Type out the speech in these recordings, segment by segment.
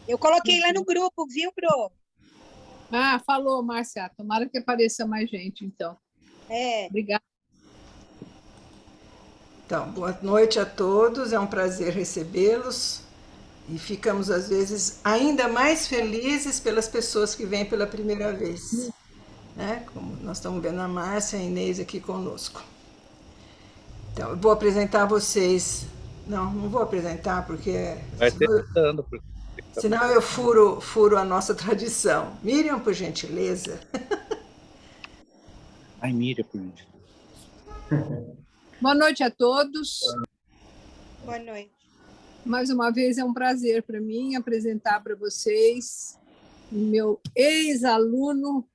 Eu coloquei lá no grupo, viu, Pro? Ah, falou, Márcia. Tomara que apareça mais gente, então. É, Obrigada. Então, boa noite a todos, é um prazer recebê-los e ficamos, às vezes, ainda mais felizes pelas pessoas que vêm pela primeira vez, né? Como nós estamos vendo a Márcia e a Inês aqui conosco. Então, eu vou apresentar vocês. Não, não vou apresentar, porque Vai tentando, porque senão eu furo a nossa tradição. Miriam, por gentileza. ai, Miriam, por gentileza. Boa noite a todos. boa noite. Mais uma vez é um prazer para mim apresentar para vocês o meu ex-aluno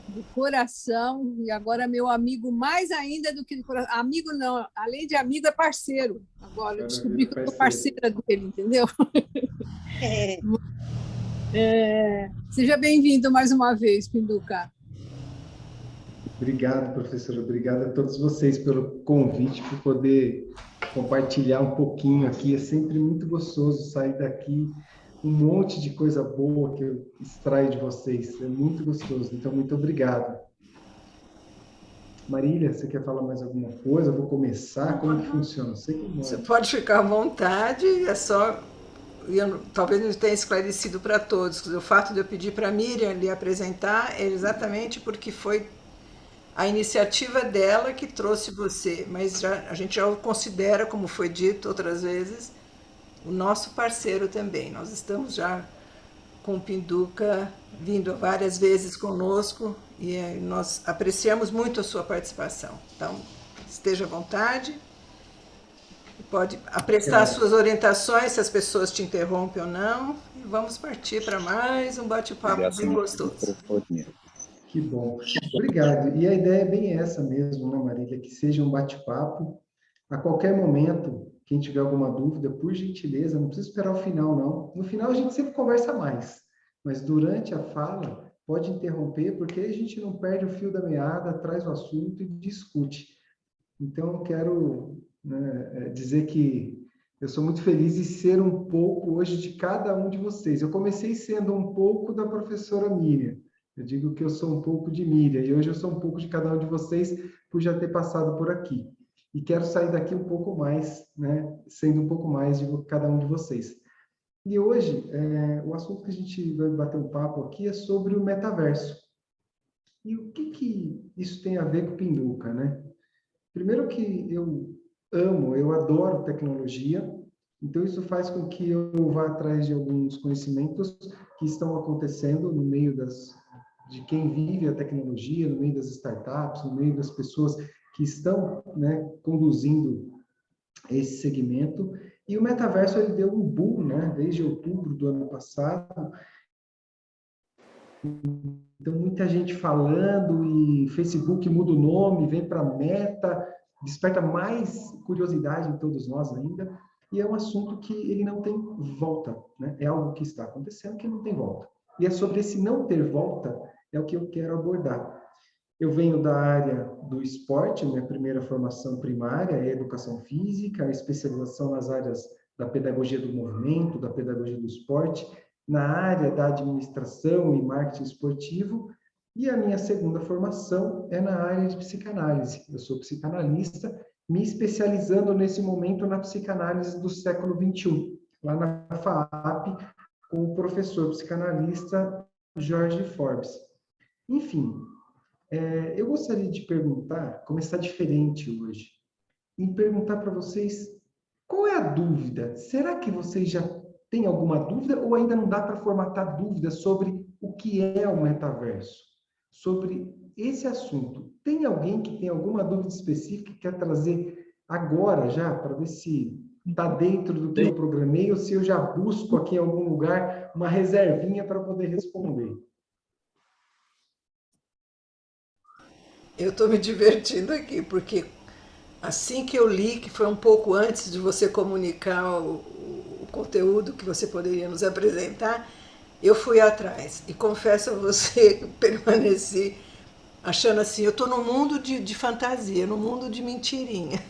do coração e agora meu amigo mais ainda do que do coração. Amigo não, além de amigo é parceiro. Agora eu descobri que eu sou parceira dele, entendeu? Seja bem-vindo mais uma vez, Pinduca. Obrigado, professora. Obrigado a todos vocês pelo convite, por poder compartilhar um pouquinho aqui. É sempre muito gostoso sair daqui um monte de coisa boa que eu extraio de vocês. É muito gostoso. Então, muito obrigado. Marília, você quer falar mais alguma coisa? Eu vou começar. Como que funciona? Sei que Você pode ficar à vontade, é só... talvez não tenha esclarecido para todos. O fato de eu pedir para a Miriam lhe apresentar é exatamente porque foi a iniciativa dela que trouxe você, mas a gente já o considera, como foi dito outras vezes, o nosso parceiro também. Nós estamos já com o Pinduca vindo várias vezes conosco e nós apreciamos muito a sua participação. Então, esteja à vontade, pode prestar as suas orientações, se as pessoas te interrompem ou não, e vamos partir para mais um bate-papo bem gostoso. Que bom. Obrigado. E a ideia é bem essa mesmo, né, Marília? Que seja um bate-papo. A qualquer momento, quem tiver alguma dúvida, por gentileza, não precisa esperar o final, não. No final, a gente sempre conversa mais. Mas durante a fala, pode interromper, porque a gente não perde o fio da meada, traz o assunto e discute. Então, eu quero, né, dizer que eu sou muito feliz de ser um pouco hoje de cada um de vocês. Eu comecei sendo um pouco da professora Miriam. Eu digo que eu sou um pouco de Miriam, e hoje eu sou um pouco de cada um de vocês, por já ter passado por aqui. E quero sair daqui um pouco mais, né, sendo um pouco mais de cada um de vocês. E hoje, o assunto que a gente vai bater um papo aqui é sobre o metaverso. E o que isso tem a ver com o Pinduca, né? Primeiro que eu adoro tecnologia, então isso faz com que eu vá atrás de alguns conhecimentos que estão acontecendo no meio de quem vive a tecnologia, no meio das startups, no meio das pessoas que estão, né, conduzindo esse segmento. E o metaverso ele deu um boom, né, desde outubro do ano passado. Então, muita gente falando, e Facebook muda o nome, vem para Meta, desperta mais curiosidade em todos nós ainda, e é um assunto que ele não tem volta, né? É algo que está acontecendo que não tem volta. E é sobre esse não ter volta é o que eu quero abordar. Eu venho da área do esporte, minha primeira formação primária é educação física, a especialização nas áreas da pedagogia do movimento, da pedagogia do esporte, na área da administração e marketing esportivo, e a minha segunda formação é na área de psicanálise. Eu sou psicanalista, me especializando nesse momento na psicanálise do século XXI, lá na FAAP, com o professor psicanalista Jorge Forbes. Enfim, eu gostaria de perguntar, começar diferente hoje, e perguntar para vocês qual é a dúvida? Será que vocês já têm alguma dúvida ou ainda não dá para formatar dúvidas sobre o que é o metaverso? Sobre esse assunto. Tem alguém que tem alguma dúvida específica que quer trazer agora já, para ver se está dentro do que eu programei ou se eu já busco aqui em algum lugar uma reservinha para poder responder? Eu estou me divertindo aqui, porque assim que eu li, que foi um pouco antes de você comunicar o conteúdo que você poderia nos apresentar, eu fui atrás. E confesso a você que permaneci achando assim, eu estou num mundo de fantasia, num mundo de mentirinha.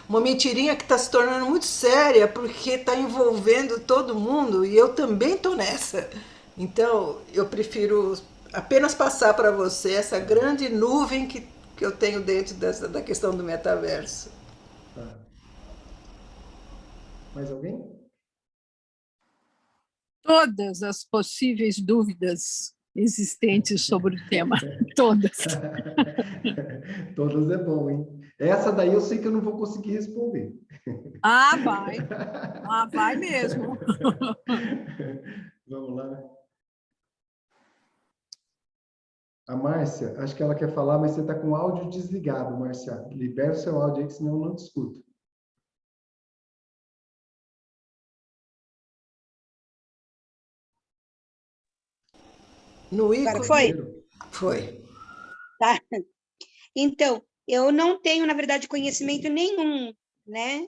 Uma mentirinha que está se tornando muito séria porque está envolvendo todo mundo e eu também estou nessa. Então, eu prefiro apenas passar para você essa grande nuvem que eu tenho dentro da questão do metaverso. Tá. Mais alguém? Todas as possíveis dúvidas existentes sobre o tema. Todas. Todas é bom, hein? Essa daí eu sei que eu não vou conseguir responder. Ah, vai. Ah, vai mesmo. Vamos lá, né? A Márcia, acho que ela quer falar, mas você está com o áudio desligado, Márcia. Libera o seu áudio aí, que senão eu não te escuto. No Agora ícone. foi? Foi. Tá? Então, eu não tenho, na verdade, conhecimento nenhum, né,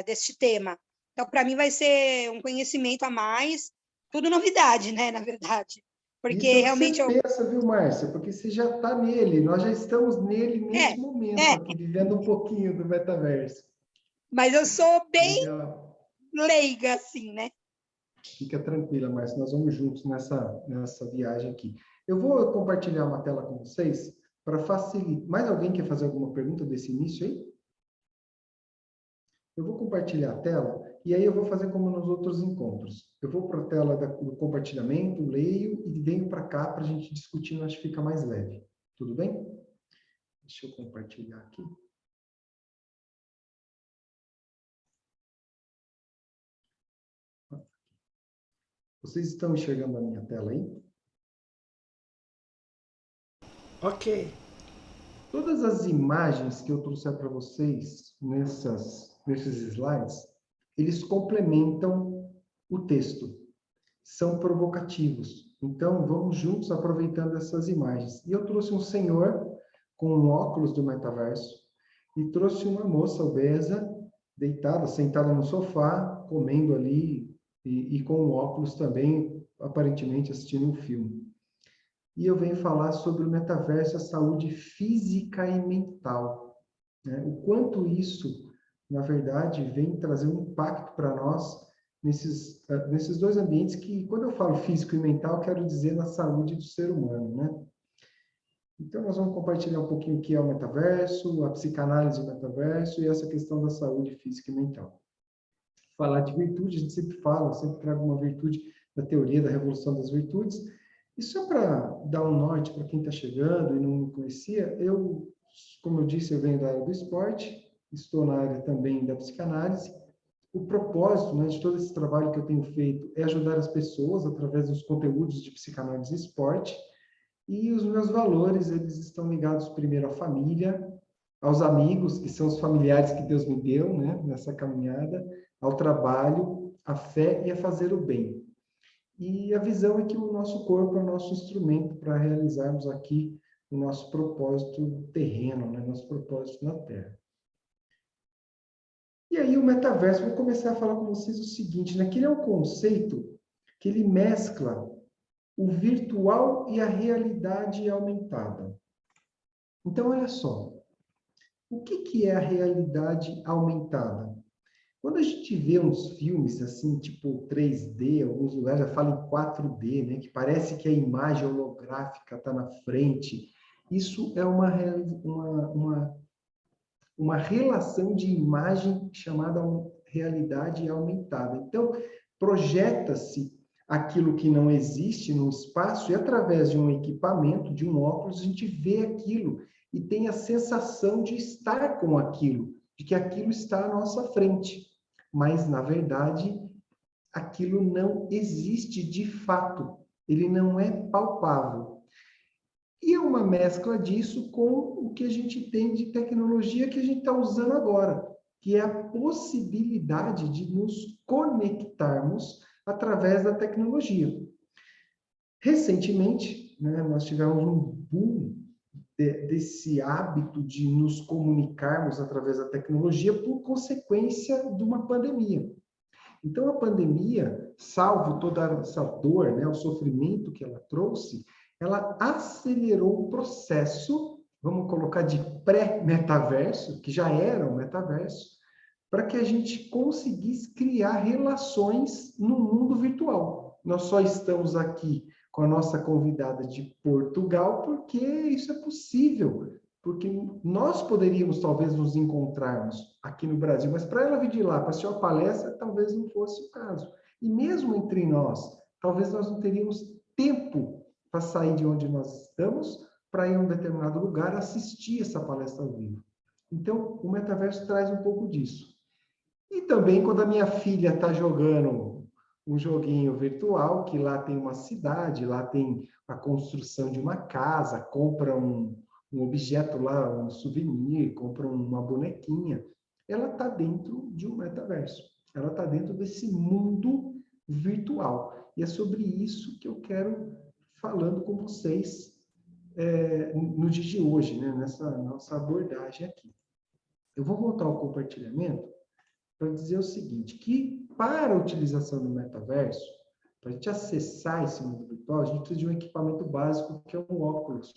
deste tema. Então, para mim, vai ser um conhecimento a mais, tudo novidade, né, na verdade. Porque Isso é o que realmente você pensa, viu, Márcia? Porque você já está nele, nós já estamos nele nesse momento, é, aqui, vivendo um pouquinho do metaverso. mas eu sou bem Legal. leiga, assim, né? Fica tranquila, Márcia, nós vamos juntos nessa viagem aqui. Eu vou compartilhar uma tela com vocês para facilitar. Mais alguém quer fazer alguma pergunta desse início aí? Eu vou compartilhar a tela e aí eu vou fazer como nos outros encontros. Eu vou para a tela do compartilhamento, leio e venho para cá para a gente discutir, acho que fica mais leve. Tudo bem? Deixa eu compartilhar aqui. Vocês estão enxergando a minha tela aí? Ok. Todas as imagens que eu trouxer para vocês nesses slides, eles complementam o texto. São provocativos. Então, vamos juntos aproveitando essas imagens. E eu trouxe um senhor com um óculos do metaverso e trouxe uma moça obesa, deitada, sentada no sofá, comendo ali e com um óculos também, aparentemente assistindo um filme. E eu venho falar sobre o metaverso, a saúde física e mental, né? O quanto isso, na verdade, vem trazer um impacto para nós nesses dois ambientes que, quando eu falo físico e mental, quero dizer na saúde do ser humano, né? Então, nós vamos compartilhar um pouquinho o que é o metaverso, a psicanálise do metaverso e essa questão da saúde física e mental. Falar de virtude, a gente sempre fala, eu sempre trago uma virtude da teoria da revolução das virtudes. E só para dar um norte para quem está chegando e não me conhecia, como eu disse, eu venho da área do esporte, estou na área também da psicanálise. O propósito, né, de todo esse trabalho que eu tenho feito é ajudar as pessoas através dos conteúdos de psicanálise e esporte. E os meus valores, eles estão ligados primeiro à família, aos amigos, que são os familiares que Deus me deu, né, nessa caminhada, ao trabalho, à fé e a fazer o bem. E a visão é que o nosso corpo é o nosso instrumento para realizarmos aqui o nosso propósito terreno, né, nosso propósito na Terra. E aí o metaverso, vou começar a falar com vocês o seguinte, né, que ele é um conceito que ele mescla o virtual e a realidade aumentada. Então, olha só, o que é a realidade aumentada? Quando a gente vê uns filmes assim, tipo 3D, alguns lugares já falam em 4D, né, que parece que a imagem holográfica está na frente, isso é uma relação de imagem chamada realidade aumentada. Então, projeta-se aquilo que não existe no espaço e através de um equipamento, de um óculos, a gente vê aquilo e tem a sensação de estar com aquilo, de que aquilo está à nossa frente. Mas, na verdade, aquilo não existe de fato. Ele não é palpável. E é uma mescla disso com o que a gente tem de tecnologia que a gente está usando agora, que é a possibilidade de nos conectarmos através da tecnologia. Recentemente, né, nós tivemos um boom desse hábito de nos comunicarmos através da tecnologia por consequência de uma pandemia. Então, a pandemia, salvo toda essa dor, né, o sofrimento que ela trouxe, ela acelerou o processo, vamos colocar de pré-metaverso, que já era um metaverso, para que a gente conseguisse criar relações no mundo virtual. Nós só estamos aqui com a nossa convidada de Portugal porque isso é possível, porque nós poderíamos talvez nos encontrarmos aqui no Brasil, mas para ela vir de lá para assistir uma palestra, talvez não fosse o caso. E mesmo entre nós, talvez nós não teríamos tempo para sair de onde nós estamos para ir a um determinado lugar assistir essa palestra ao vivo. Então, o metaverso traz um pouco disso. E também quando a minha filha está jogando um joguinho virtual, que lá tem uma cidade, lá tem a construção de uma casa, compra um objeto lá, um souvenir, compra uma bonequinha, ela está dentro de um metaverso. Ela está dentro desse mundo virtual. E é sobre isso que eu quero falando com vocês no dia de hoje, né? Nessa nossa abordagem aqui. Eu vou voltar ao compartilhamento para dizer o seguinte, que para a utilização do metaverso, para a gente acessar esse mundo virtual, a gente precisa de um equipamento básico, que é um óculos.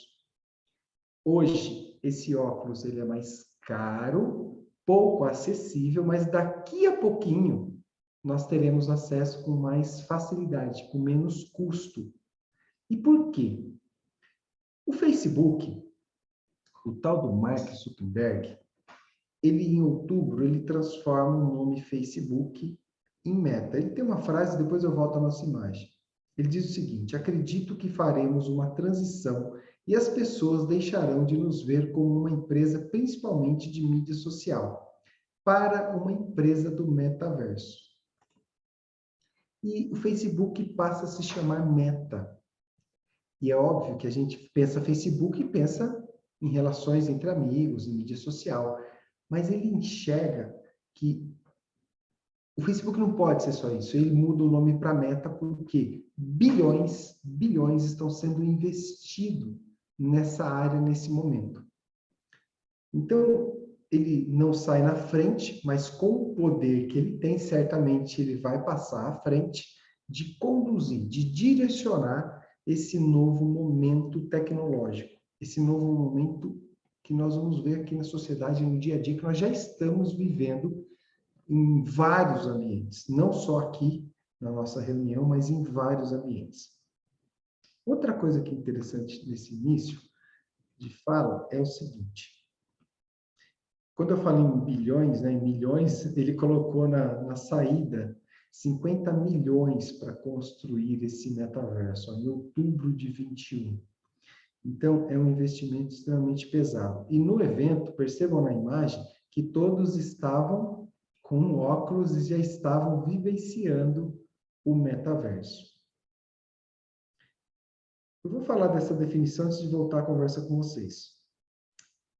Hoje, esse óculos ele é mais caro, pouco acessível, mas daqui a pouquinho nós teremos acesso com mais facilidade, com menos custo. E por quê? O Facebook, o tal do Mark Zuckerberg, ele, em outubro, ele transforma o nome Facebook em Meta. Ele tem uma frase, depois eu volto à nossa imagem. Ele diz o seguinte: acredito que faremos uma transição e as pessoas deixarão de nos ver como uma empresa principalmente de mídia social, para uma empresa do metaverso. E o Facebook passa a se chamar Meta. E é óbvio que a gente pensa Facebook e pensa em relações entre amigos, em mídia social. Mas ele enxerga que o Facebook não pode ser só isso. Ele muda o nome para Meta porque bilhões estão sendo investidos nessa área nesse momento. Então, ele não sai na frente, mas com o poder que ele tem, certamente ele vai passar à frente de conduzir, de direcionar esse novo momento tecnológico, esse novo momento que nós vamos ver aqui na sociedade, no dia a dia, que nós já estamos vivendo em vários ambientes, não só aqui na nossa reunião, mas em vários ambientes. Outra coisa que é interessante nesse início de fala é o seguinte: quando eu falo em bilhões, né, em milhões, ele colocou na saída 50 milhões para construir esse metaverso, em outubro de 21. Então, é um investimento extremamente pesado. E no evento, percebam na imagem que todos estavam com óculos e já estavam vivenciando o metaverso. Eu vou falar dessa definição antes de voltar à conversa com vocês.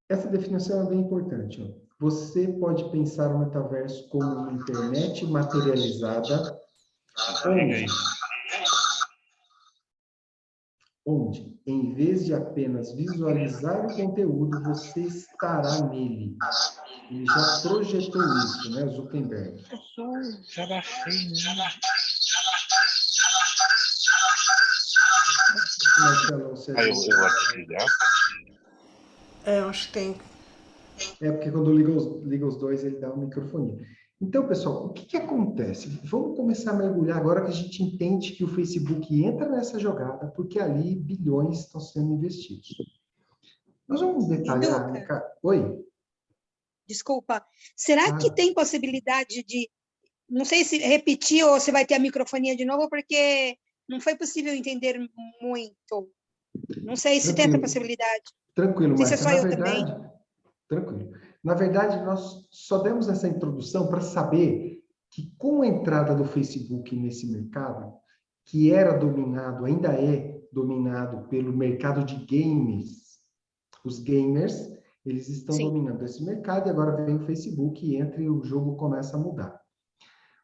Essa definição é bem importante. Ó. Você pode pensar o metaverso como uma internet materializada, onde, em vez de apenas visualizar o conteúdo, você estará nele. Ele já projetou isso, né, Zuckerberg? Já baixei, né? Marcelo, você... Eu vou desligar. Eu acho que tem. É porque quando liga os dois, ele dá um microfone. Então, pessoal, o que acontece? Vamos começar a mergulhar agora que a gente entende que o Facebook entra nessa jogada, porque ali bilhões estão sendo investidos. Nós vamos detalhar... Oi? Desculpa. Será que tem possibilidade de... Não sei se repetir ou se vai ter a microfonia de novo, porque não foi possível entender muito. Não sei se tem essa possibilidade. Tranquilo, Não sei se é só eu verdade, também. Tranquilo. Na verdade, nós só demos essa introdução para saber que com a entrada do Facebook nesse mercado, que era dominado, ainda é dominado pelo mercado de games, os gamers, eles estão dominando esse mercado e agora vem o Facebook e entra e o jogo começa a mudar.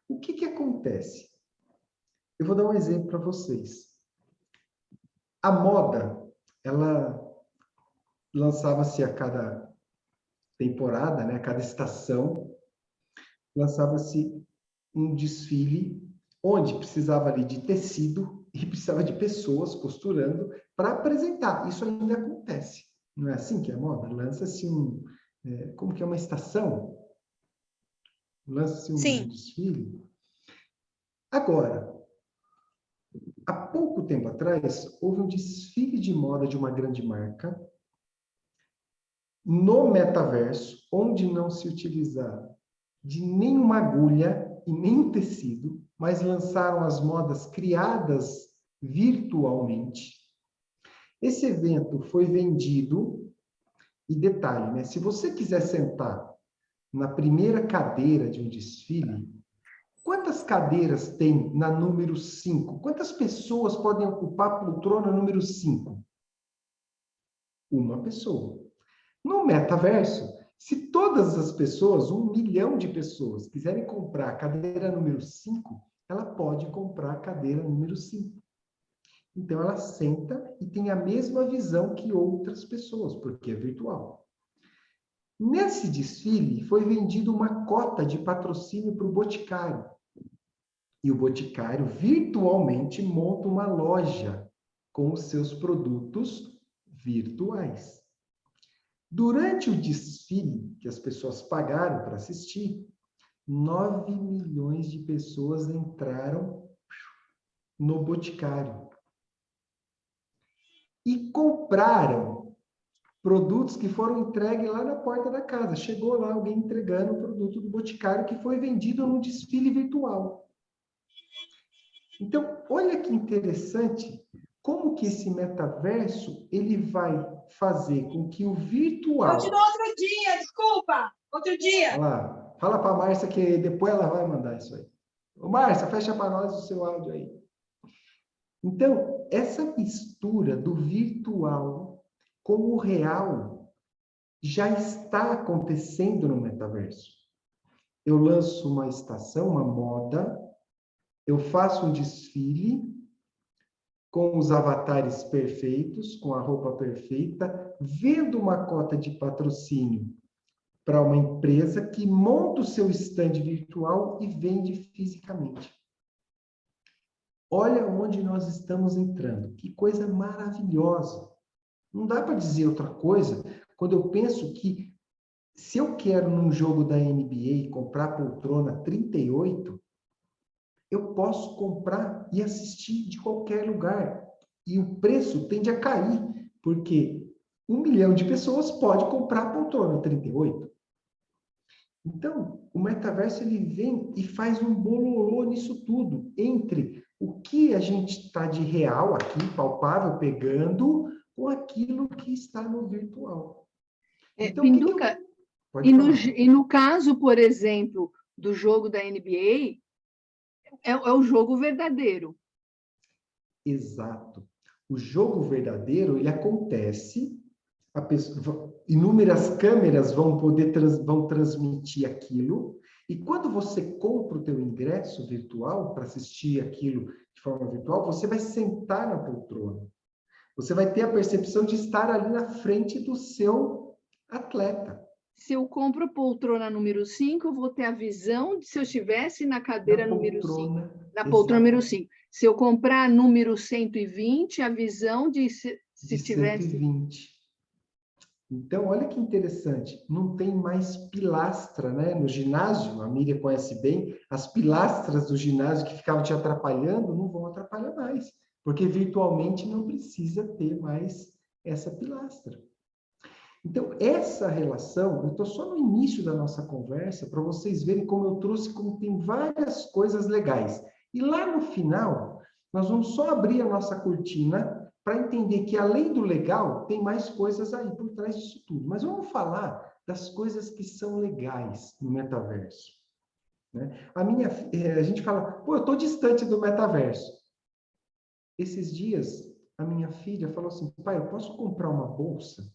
O que acontece? Eu vou dar um exemplo para vocês. A moda, ela lançava-se a cada temporada, né, a cada estação, lançava-se um desfile onde precisava ali de tecido, e precisava de pessoas costurando para apresentar. Isso ainda acontece. Não é assim que é a moda? Lança-se como que é uma estação? Lança-se um Sim, desfile. Agora, há pouco tempo atrás, houve um desfile de moda de uma grande marca no metaverso, onde não se utilizava de nenhuma agulha e nenhum tecido, mas lançaram as modas criadas virtualmente. Esse evento foi vendido, e detalhe, né? Se você quiser sentar na primeira cadeira de um desfile, quantas cadeiras tem na número 5? Quantas pessoas podem ocupar a poltrona número 5? Uma pessoa. No metaverso, se todas as pessoas, 1 milhão de pessoas, quiserem comprar a cadeira número 5, ela pode comprar a cadeira número 5. Então, ela senta e tem a mesma visão que outras pessoas, porque é virtual. Nesse desfile, foi vendida uma cota de patrocínio para o Boticário. E o Boticário virtualmente monta uma loja com os seus produtos virtuais. Durante o desfile, que as pessoas pagaram para assistir, 9 milhões de pessoas entraram no Boticário e compraram produtos que foram entregues lá na porta da casa. Chegou lá alguém entregando o produto do Boticário que foi vendido no desfile virtual. Então, olha que interessante como que esse metaverso ele vai fazer com que o virtual... eu te dou outro dia, desculpa, outro dia. Olha lá, fala para a Márcia que depois ela vai mandar isso aí. Ô, Márcia, fecha para nós o seu áudio aí. Então, essa mistura do virtual com o real já está acontecendo no metaverso. Eu lanço uma estação, uma moda, eu faço um desfile com os avatares perfeitos, com a roupa perfeita, vendo uma cota de patrocínio para uma empresa que monta o seu stand virtual e vende fisicamente. Olha onde nós estamos entrando. Que coisa maravilhosa. Não dá para dizer outra coisa quando eu penso que se eu quero num jogo da NBA comprar poltrona 38, eu posso comprar e assistir de qualquer lugar. E o preço tende a cair, porque 1 milhão de pessoas pode comprar a poltrona 38. Então, o metaverso ele vem e faz um bololô nisso tudo, entre o que a gente está de real aqui, palpável, pegando, com aquilo que está no virtual. Então, Pinduca, Pode falar. e no caso, por exemplo, do jogo da NBA, é o jogo verdadeiro. Exato. O jogo verdadeiro, ele acontece, inúmeras câmeras vão poder vão transmitir aquilo, e quando você compra o teu ingresso virtual para assistir aquilo de forma virtual, você vai sentar na poltrona. Você vai ter a percepção de estar ali na frente do seu atleta. Se eu compro a poltrona número 5, eu vou ter a visão de se eu estivesse na cadeira número 5. Na poltrona número 5. Se eu comprar número 120, a visão de se tivesse... 120. Então, olha que interessante, não tem mais pilastra, né? No ginásio, a Miriam conhece bem, as pilastras do ginásio que ficavam te atrapalhando não vão atrapalhar mais, porque virtualmente não precisa ter mais essa pilastra. Então, essa relação, eu estou só no início da nossa conversa, para vocês verem como eu trouxe, como tem várias coisas legais. E lá no final, nós vamos só abrir a nossa cortina para entender que, além do legal, tem mais coisas aí por trás disso tudo. Mas vamos falar das coisas que são legais no metaverso. Né? A gente fala, pô, eu estou distante do metaverso. Esses dias, a minha filha falou assim, pai, eu posso comprar uma bolsa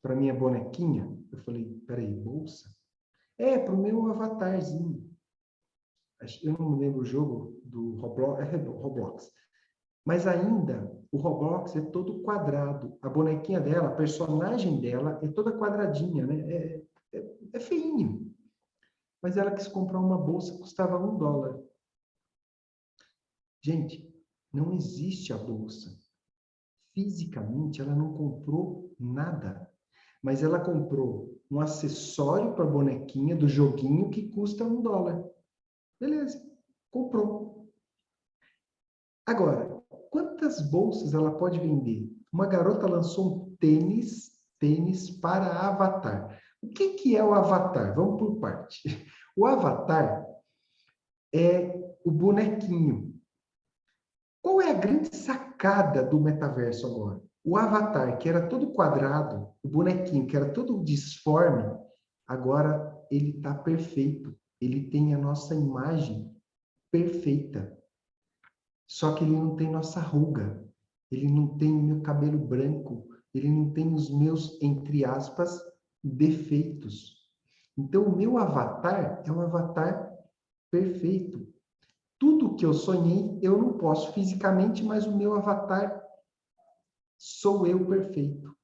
para minha bonequinha? Eu falei, peraí, bolsa? Para o meu avatarzinho. Eu não me lembro o jogo do Roblox. Mas ainda, o Roblox é todo quadrado. A bonequinha dela, a personagem dela é toda quadradinha, né? É feinho. Mas ela quis comprar uma bolsa que custava $1. Gente, Não existe a bolsa. Fisicamente, ela não comprou nada. Mas ela comprou um acessório para a bonequinha do joguinho que custa $1. Beleza, comprou. Agora, quantas bolsas ela pode vender? Uma garota lançou um tênis para Avatar. O que é o Avatar? Vamos por parte. O Avatar é o bonequinho. Qual é a grande sacada do metaverso agora? O Avatar, que era todo quadrado, o bonequinho, que era todo disforme, agora ele está perfeito. Ele tem a nossa imagem perfeita. Só que ele não tem nossa ruga, ele não tem o meu cabelo branco, ele não tem os meus, entre aspas, defeitos. Então, o meu avatar é um avatar perfeito. Tudo que eu sonhei, eu não posso fisicamente, mas o meu avatar sou eu perfeito.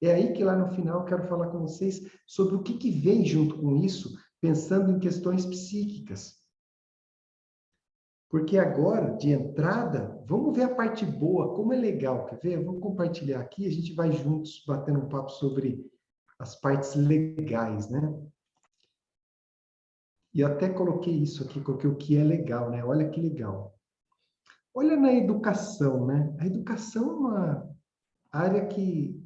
É aí que lá no final eu quero falar com vocês sobre o que vem junto com isso, pensando em questões psíquicas. Porque agora, de entrada, vamos ver a parte boa, como é legal, quer ver? Vamos compartilhar aqui, a gente vai juntos batendo um papo sobre as partes legais, né? E eu até coloquei isso aqui, coloquei o que é legal, né? Olha que legal. Olha na educação, né? A educação é uma área que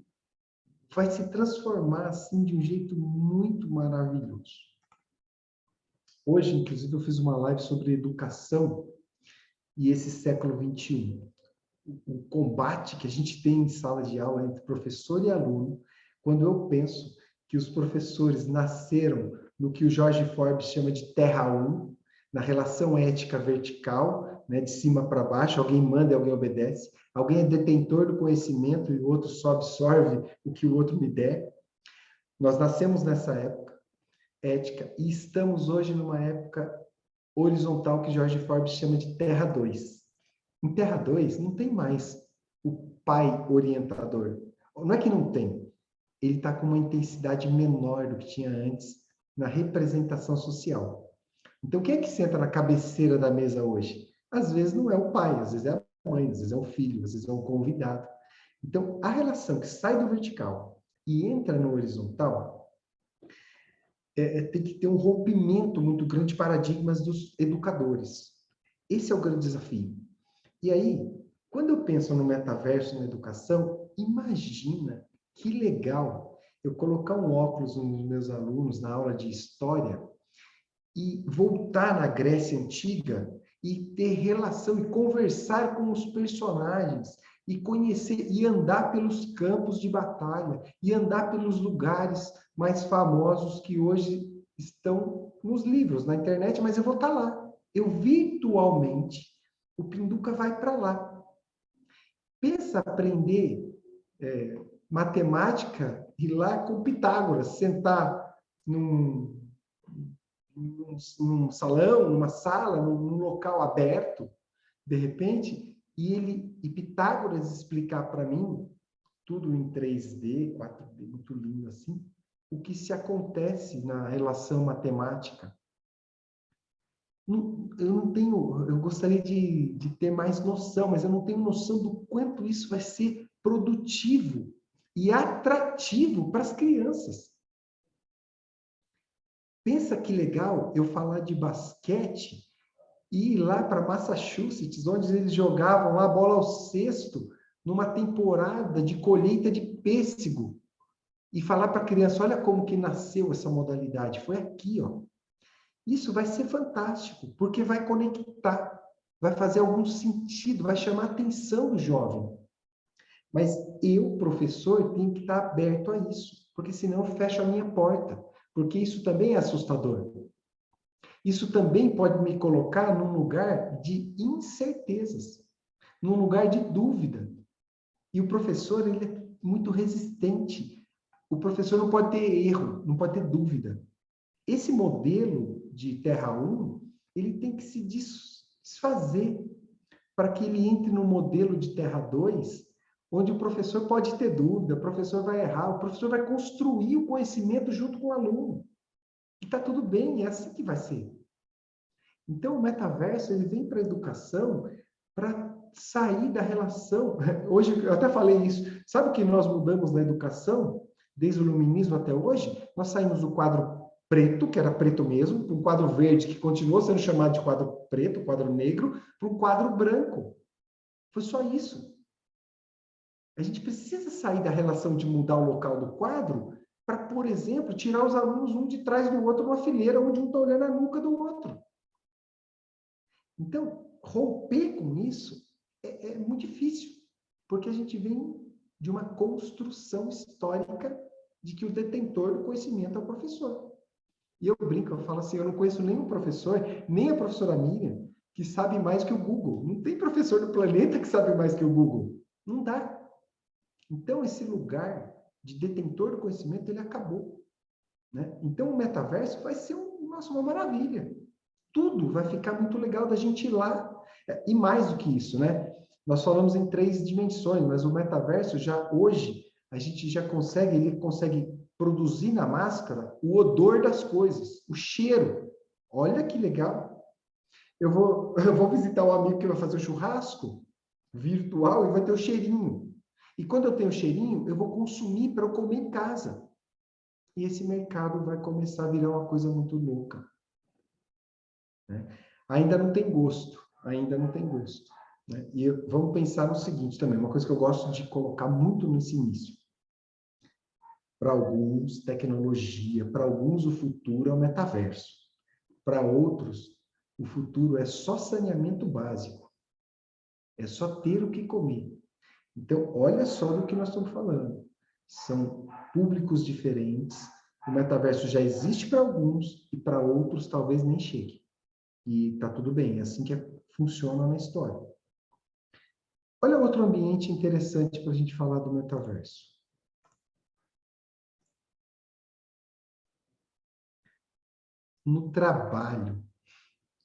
vai se transformar, assim, de um jeito muito maravilhoso. Hoje, inclusive, eu fiz uma live sobre educação e esse século XXI. O combate que a gente tem em sala de aula entre professor e aluno, quando eu penso que os professores nasceram no que o Jorge Forbes chama de Terra 1, na relação ética vertical, né, de cima para baixo, alguém manda e alguém obedece, alguém é detentor do conhecimento e o outro só absorve o que o outro me der. Nós nascemos nessa época ética e estamos hoje numa época horizontal que Jorge Forbes chama de Terra 2. Em Terra 2 não tem mais o pai orientador. Não é que não tem, ele está com uma intensidade menor do que tinha antes na representação social. Então, quem é que senta na cabeceira da mesa hoje? Às vezes não é o pai, às vezes é a mãe, às vezes é o filho, às vezes é um convidado. Então, a relação que sai do vertical e entra no horizontal tem que ter um rompimento muito grande de paradigmas dos educadores. Esse é o grande desafio. E aí, quando eu penso no metaverso, na educação, imagina que legal eu colocar um óculos nos meus alunos na aula de história e voltar na Grécia Antiga e ter relação e conversar com os personagens e conhecer e andar pelos campos de batalha e andar pelos lugares mais famosos que hoje estão nos livros, na internet, mas eu vou estar lá. Eu virtualmente, o Pinduca vai para lá. Pensa aprender matemática e ir lá com Pitágoras, sentar num salão, numa sala, num local aberto, de repente, e Pitágoras explicar para mim, tudo em 3D, 4D, muito lindo assim, o que se acontece na relação matemática. Eu gostaria de ter mais noção, mas eu não tenho noção do quanto isso vai ser produtivo e atrativo para as crianças. Pensa que legal eu falar de basquete e ir lá para Massachusetts, onde eles jogavam lá bola ao cesto, numa temporada de colheita de pêssego, e falar para a criança, olha como que nasceu essa modalidade, foi aqui, ó. Isso vai ser fantástico, porque vai conectar, vai fazer algum sentido, vai chamar a atenção do jovem. Mas eu, professor, tenho que estar aberto a isso, porque senão eu fecho a minha porta, porque isso também é assustador. Isso também pode me colocar num lugar de incertezas, num lugar de dúvida. E o professor, ele é muito resistente. O professor não pode ter erro, não pode ter dúvida. Esse modelo de Terra 1, ele tem que se desfazer para que ele entre no modelo de Terra 2, onde o professor pode ter dúvida, o professor vai errar, o professor vai construir o conhecimento junto com o aluno. E está tudo bem, é assim que vai ser. Então, o metaverso ele vem para a educação para sair da relação. Hoje, eu até falei isso. Sabe o que nós mudamos na educação, desde o iluminismo até hoje? Nós saímos do quadro preto, que era preto mesmo, para um quadro verde, que continuou sendo chamado de quadro preto, quadro negro, para um quadro branco. Foi só isso. A gente precisa sair da relação de mudar o local do quadro para, por exemplo, tirar os alunos um de trás do outro numa fileira, onde um está olhando a nuca do outro. Então, romper com isso é muito difícil, porque a gente vem de uma construção histórica de que o detentor do conhecimento é o professor. E eu brinco, eu falo assim, eu não conheço nenhum professor, nem a professora Miriam, que sabe mais que o Google. Não tem professor no planeta que sabe mais que o Google. Não dá. Então, esse lugar de detentor do conhecimento, ele acabou. Né? Então, o metaverso vai ser uma maravilha. Tudo vai ficar muito legal da gente ir lá. E mais do que isso, né? Nós falamos em 3 dimensões, mas o metaverso já hoje, a gente já consegue, ele consegue produzir na máscara o odor das coisas, o cheiro. Olha que legal. Eu vou visitar um amigo que vai fazer um churrasco virtual e vai ter o cheirinho. E quando eu tenho o cheirinho, eu vou consumir para eu comer em casa. E esse mercado vai começar a virar uma coisa muito louca. Né? Ainda não tem gosto, ainda não tem gosto. Né? E vamos pensar no seguinte também, uma coisa que eu gosto de colocar muito nesse início. Para alguns, tecnologia, para alguns, o futuro é o metaverso. Para outros, o futuro é só saneamento básico. É só ter o que comer. Então, olha só do que nós estamos falando. São públicos diferentes. O metaverso já existe para alguns e para outros talvez nem chegue. E tá tudo bem, é assim que funciona na história. Olha outro ambiente interessante para a gente falar do metaverso. No trabalho.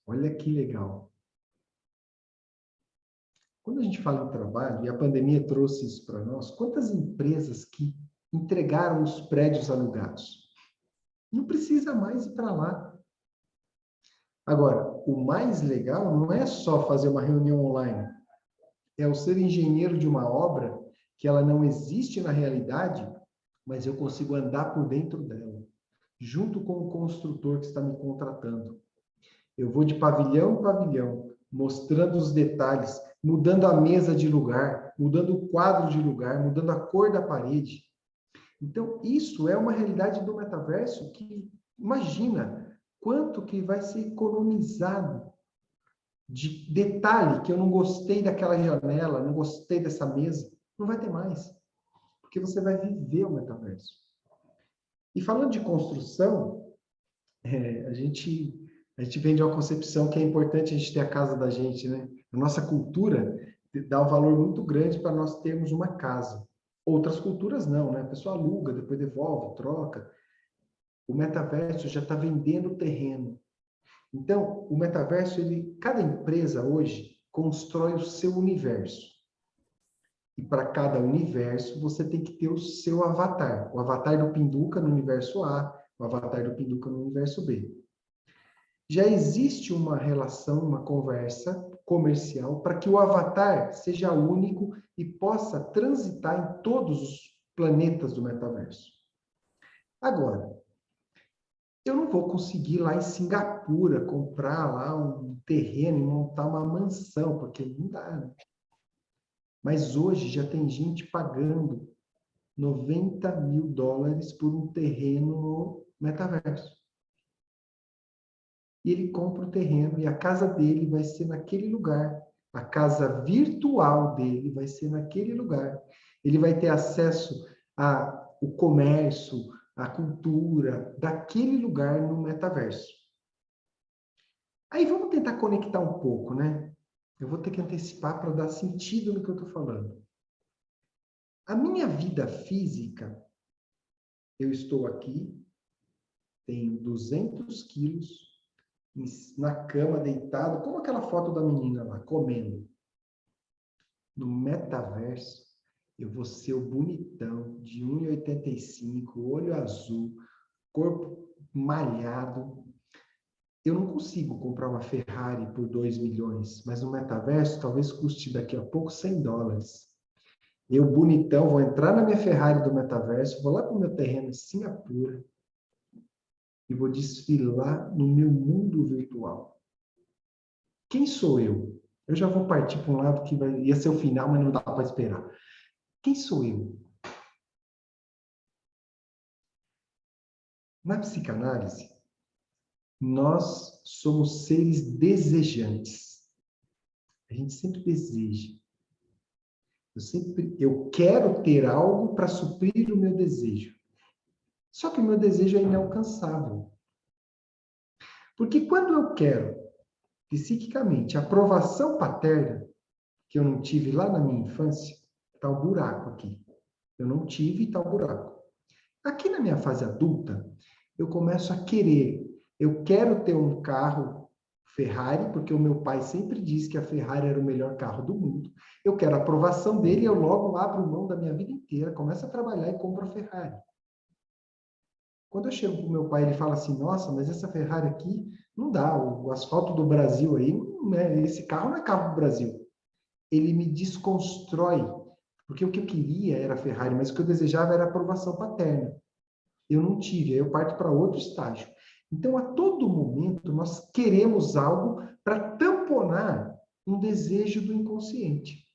Olha que legal. Quando a gente fala em trabalho, e a pandemia trouxe isso para nós, quantas empresas que entregaram os prédios alugados? Não precisa mais ir para lá. Agora, o mais legal não é só fazer uma reunião online, é o ser engenheiro de uma obra que ela não existe na realidade, mas eu consigo andar por dentro dela, junto com o construtor que está me contratando. Eu vou de pavilhão em pavilhão, mostrando os detalhes, mudando a mesa de lugar, mudando o quadro de lugar, mudando a cor da parede. Então, isso é uma realidade do metaverso que, imagina, quanto que vai ser economizado de detalhe que eu não gostei daquela janela, não gostei dessa mesa, não vai ter mais, porque você vai viver o metaverso. E falando de construção, a gente vem de uma concepção que é importante a gente ter a casa da gente, né? A nossa cultura dá um valor muito grande para nós termos uma casa. Outras culturas não, né? A pessoa aluga, depois devolve, troca. O metaverso já está vendendo terreno. Então, o metaverso, cada empresa hoje constrói o seu universo. E para cada universo, você tem que ter o seu avatar. O avatar do Pinduca no universo A, o avatar do Pinduca no universo B. Já existe uma relação, uma conversa comercial para que o avatar seja único e possa transitar em todos os planetas do metaverso. Agora, eu não vou conseguir lá em Singapura comprar lá um terreno e montar uma mansão, porque não dá. Né? Mas hoje já tem gente pagando $90 mil por um terreno no metaverso. E ele compra o terreno e a casa dele vai ser naquele lugar. A casa virtual dele vai ser naquele lugar. Ele vai ter acesso ao comércio, à cultura daquele lugar no metaverso. Aí vamos tentar conectar um pouco, né? Eu vou ter que antecipar para dar sentido no que eu estou falando. A minha vida física, eu estou aqui, tenho 200 quilos, na cama, deitado, como aquela foto da menina lá, comendo. No metaverso, eu vou ser o bonitão, de 1,85, olho azul, corpo malhado. eu não consigo comprar uma Ferrari por 2 milhões, mas no metaverso talvez custe daqui a pouco $100. Eu, bonitão, vou entrar na minha Ferrari do metaverso, vou lá para o meu terreno em Singapura e vou desfilar no meu mundo virtual. Quem sou eu? Eu já vou partir para um lado que ia ser o final, mas não dá para esperar. Quem sou eu? Na psicanálise, nós somos seres desejantes. A gente sempre deseja. Eu quero ter algo para suprir o meu desejo. Só que o meu desejo é inalcançável. Porque quando eu quero, psiquicamente, a aprovação paterna, que eu não tive lá na minha infância, está o buraco aqui. Eu não tive e está o buraco. Aqui na minha fase adulta, eu começo a querer. Eu quero ter um carro Ferrari, porque o meu pai sempre disse que a Ferrari era o melhor carro do mundo. Eu quero a aprovação dele e eu logo abro mão da minha vida inteira, começo a trabalhar e compro a Ferrari. Quando eu chego para o meu pai, ele fala assim, nossa, mas essa Ferrari aqui não dá, o asfalto do Brasil aí, esse carro não é carro do Brasil. Ele me desconstrói, porque o que eu queria era a Ferrari, mas o que eu desejava era a aprovação paterna. Eu não tive, aí eu parto para outro estágio. Então, a todo momento, nós queremos algo para tamponar um desejo do inconsciente.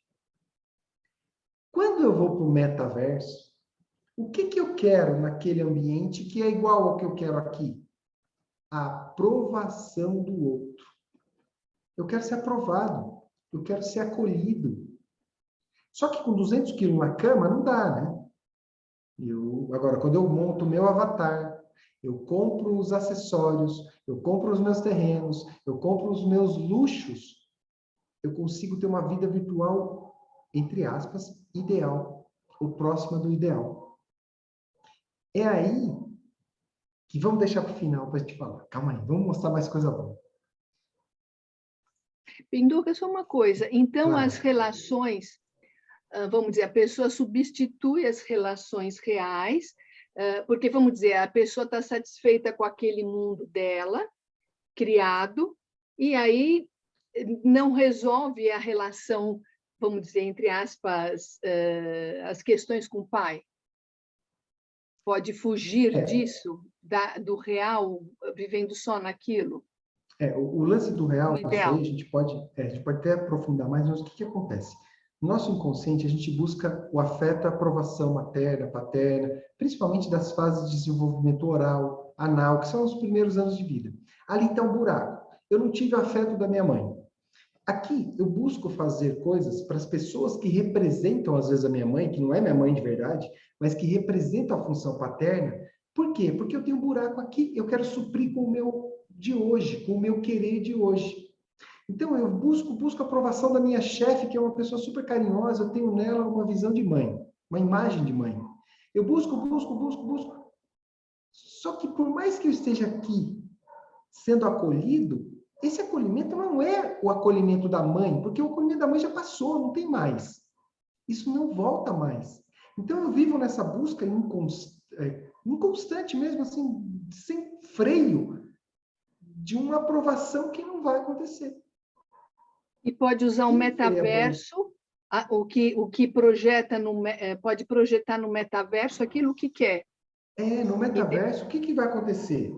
Quando eu vou para o metaverso, o que eu quero naquele ambiente que é igual ao que eu quero aqui? A aprovação do outro. Eu quero ser aprovado. Eu quero ser acolhido. Só que com 200 quilos na cama, não dá, né? Agora, quando eu monto o meu avatar, eu compro os acessórios, eu compro os meus terrenos, eu compro os meus luxos, eu consigo ter uma vida virtual, entre aspas, ideal, ou próxima do ideal. É aí que vamos deixar para o final para a gente falar. Calma aí, vamos mostrar mais coisa boa. Pinduca, só uma coisa. Então, Claro. as relações, vamos dizer, a pessoa substitui as relações reais, porque, vamos dizer, a pessoa está satisfeita com aquele mundo dela, criado, e aí não resolve a relação, vamos dizer, entre aspas, as questões com o pai. Pode fugir disso, do real, vivendo só naquilo. O lance do real, isso ideal. aí, a gente pode até aprofundar mais, mas o que acontece? No nosso inconsciente, a gente busca o afeto, a aprovação materna, paterna, principalmente das fases de desenvolvimento oral, anal, que são os primeiros anos de vida. Ali está um buraco. Eu não tive o afeto da minha mãe. Aqui, eu busco fazer coisas para as pessoas que representam, às vezes, a minha mãe, que não é minha mãe de verdade, mas que representam a função paterna. Por quê? Porque eu tenho um buraco aqui, eu quero suprir com o meu de hoje, com o meu querer de hoje. Então, eu busco a aprovação da minha chefe, que é uma pessoa super carinhosa, eu tenho nela uma visão de mãe, uma imagem de mãe. Eu busco. Só que por mais que eu esteja aqui sendo acolhido, esse acolhimento não é o acolhimento da mãe, porque o acolhimento da mãe já passou, não tem mais. Isso não volta mais. Então, eu vivo nessa busca inconstante mesmo, assim, sem freio, de uma aprovação que não vai acontecer. E pode usar o metaverso, o que projeta pode projetar no metaverso aquilo que quer. No metaverso, o que vai acontecer?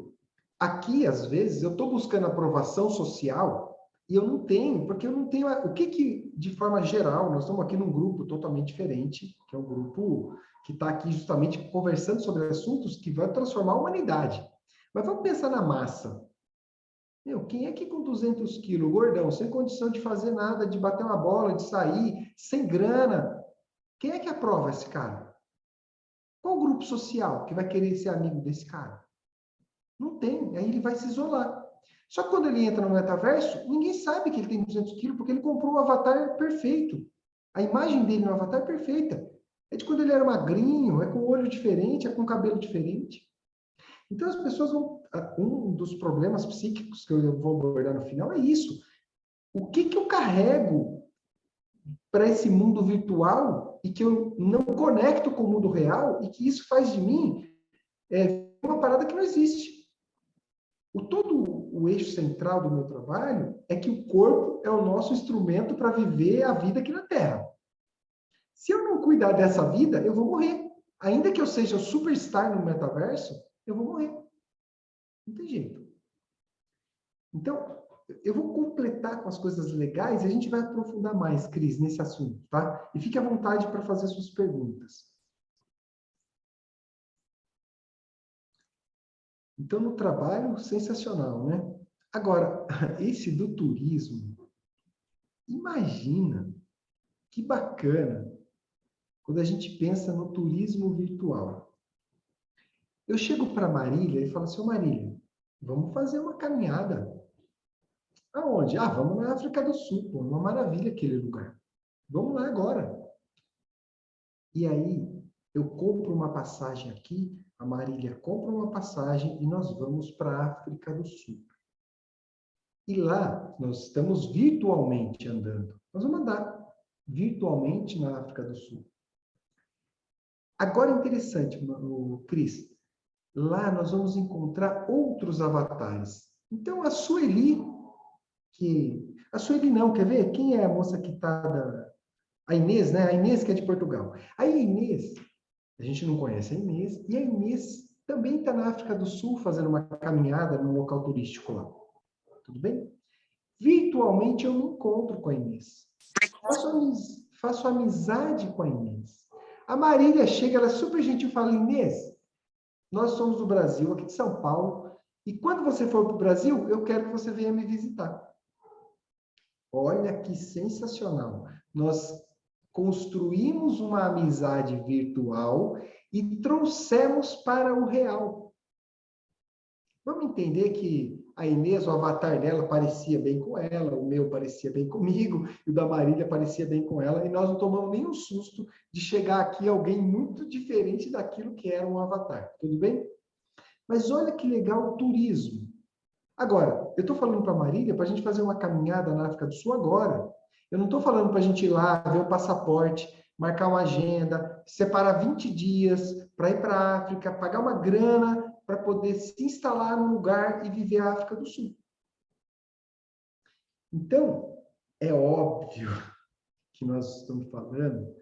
Aqui, às vezes, eu estou buscando aprovação social e eu não tenho, porque eu não tenho... de forma geral, nós estamos aqui num grupo totalmente diferente, que é um grupo que está aqui justamente conversando sobre assuntos que vão transformar a humanidade. Mas vamos pensar na massa. Quem é que com 200 quilos, gordão, sem condição de fazer nada, de bater uma bola, de sair, sem grana, quem é que aprova esse cara? Qual o grupo social que vai querer ser amigo desse cara? Não tem, aí ele vai se isolar. Só que quando ele entra no metaverso, ninguém sabe que ele tem 200 quilos, porque ele comprou um avatar perfeito. A imagem dele no avatar é perfeita. É de quando ele era magrinho, é com olho diferente, é com cabelo diferente. Então, as pessoas vão... Um dos problemas psíquicos que eu vou abordar no final é isso. O que eu carrego para esse mundo virtual e que eu não conecto com o mundo real e que isso faz de mim uma parada que não existe. Todo o eixo central do meu trabalho é que o corpo é o nosso instrumento para viver a vida aqui na Terra. Se eu não cuidar dessa vida, eu vou morrer. Ainda que eu seja o superstar no metaverso, eu vou morrer. Não tem jeito. Então, eu vou completar com as coisas legais e a gente vai aprofundar mais, Cris, nesse assunto, tá? E fique à vontade para fazer suas perguntas. Então, no trabalho, sensacional, né? Agora, esse do turismo, imagina que bacana quando a gente pensa no turismo virtual. Eu chego para Marília e falo assim, ô Marília, vamos fazer uma caminhada. Aonde? Ah, vamos na África do Sul, pô, uma maravilha aquele lugar. Vamos lá agora. E aí, eu compro uma passagem aqui, a Marília compra uma passagem e nós vamos para a África do Sul. E lá, nós estamos virtualmente andando. Nós vamos andar virtualmente na África do Sul. Agora, interessante, Cris, lá nós vamos encontrar outros avatares. Então, a Sueli não, quer ver? Quem é a moça que está a Inês, né? A Inês que é de Portugal. A Inês, a gente não conhece a Inês, e a Inês também está na África do Sul fazendo uma caminhada num local turístico lá. Tudo bem? Virtualmente eu me encontro com a Inês. Faço amizade com a Inês. A Marília chega, ela é super gentil e fala, Inês, nós somos do Brasil, aqui de São Paulo, e quando você for para o Brasil, eu quero que você venha me visitar. Olha que sensacional. Nós construímos uma amizade virtual e trouxemos para o real. Vamos entender que a Inês, o avatar dela, parecia bem com ela, o meu parecia bem comigo, e o da Marília parecia bem com ela, e nós não tomamos nenhum susto de chegar aqui alguém muito diferente daquilo que era um avatar. Tudo bem? Mas olha que legal o turismo. Agora, eu estou falando para a Marília para a gente fazer uma caminhada na África do Sul agora. Eu não estou falando para a gente ir lá, ver o passaporte, marcar uma agenda, separar 20 dias para ir para a África, pagar uma grana para poder se instalar num lugar e viver a África do Sul. Então, é óbvio que nós estamos falando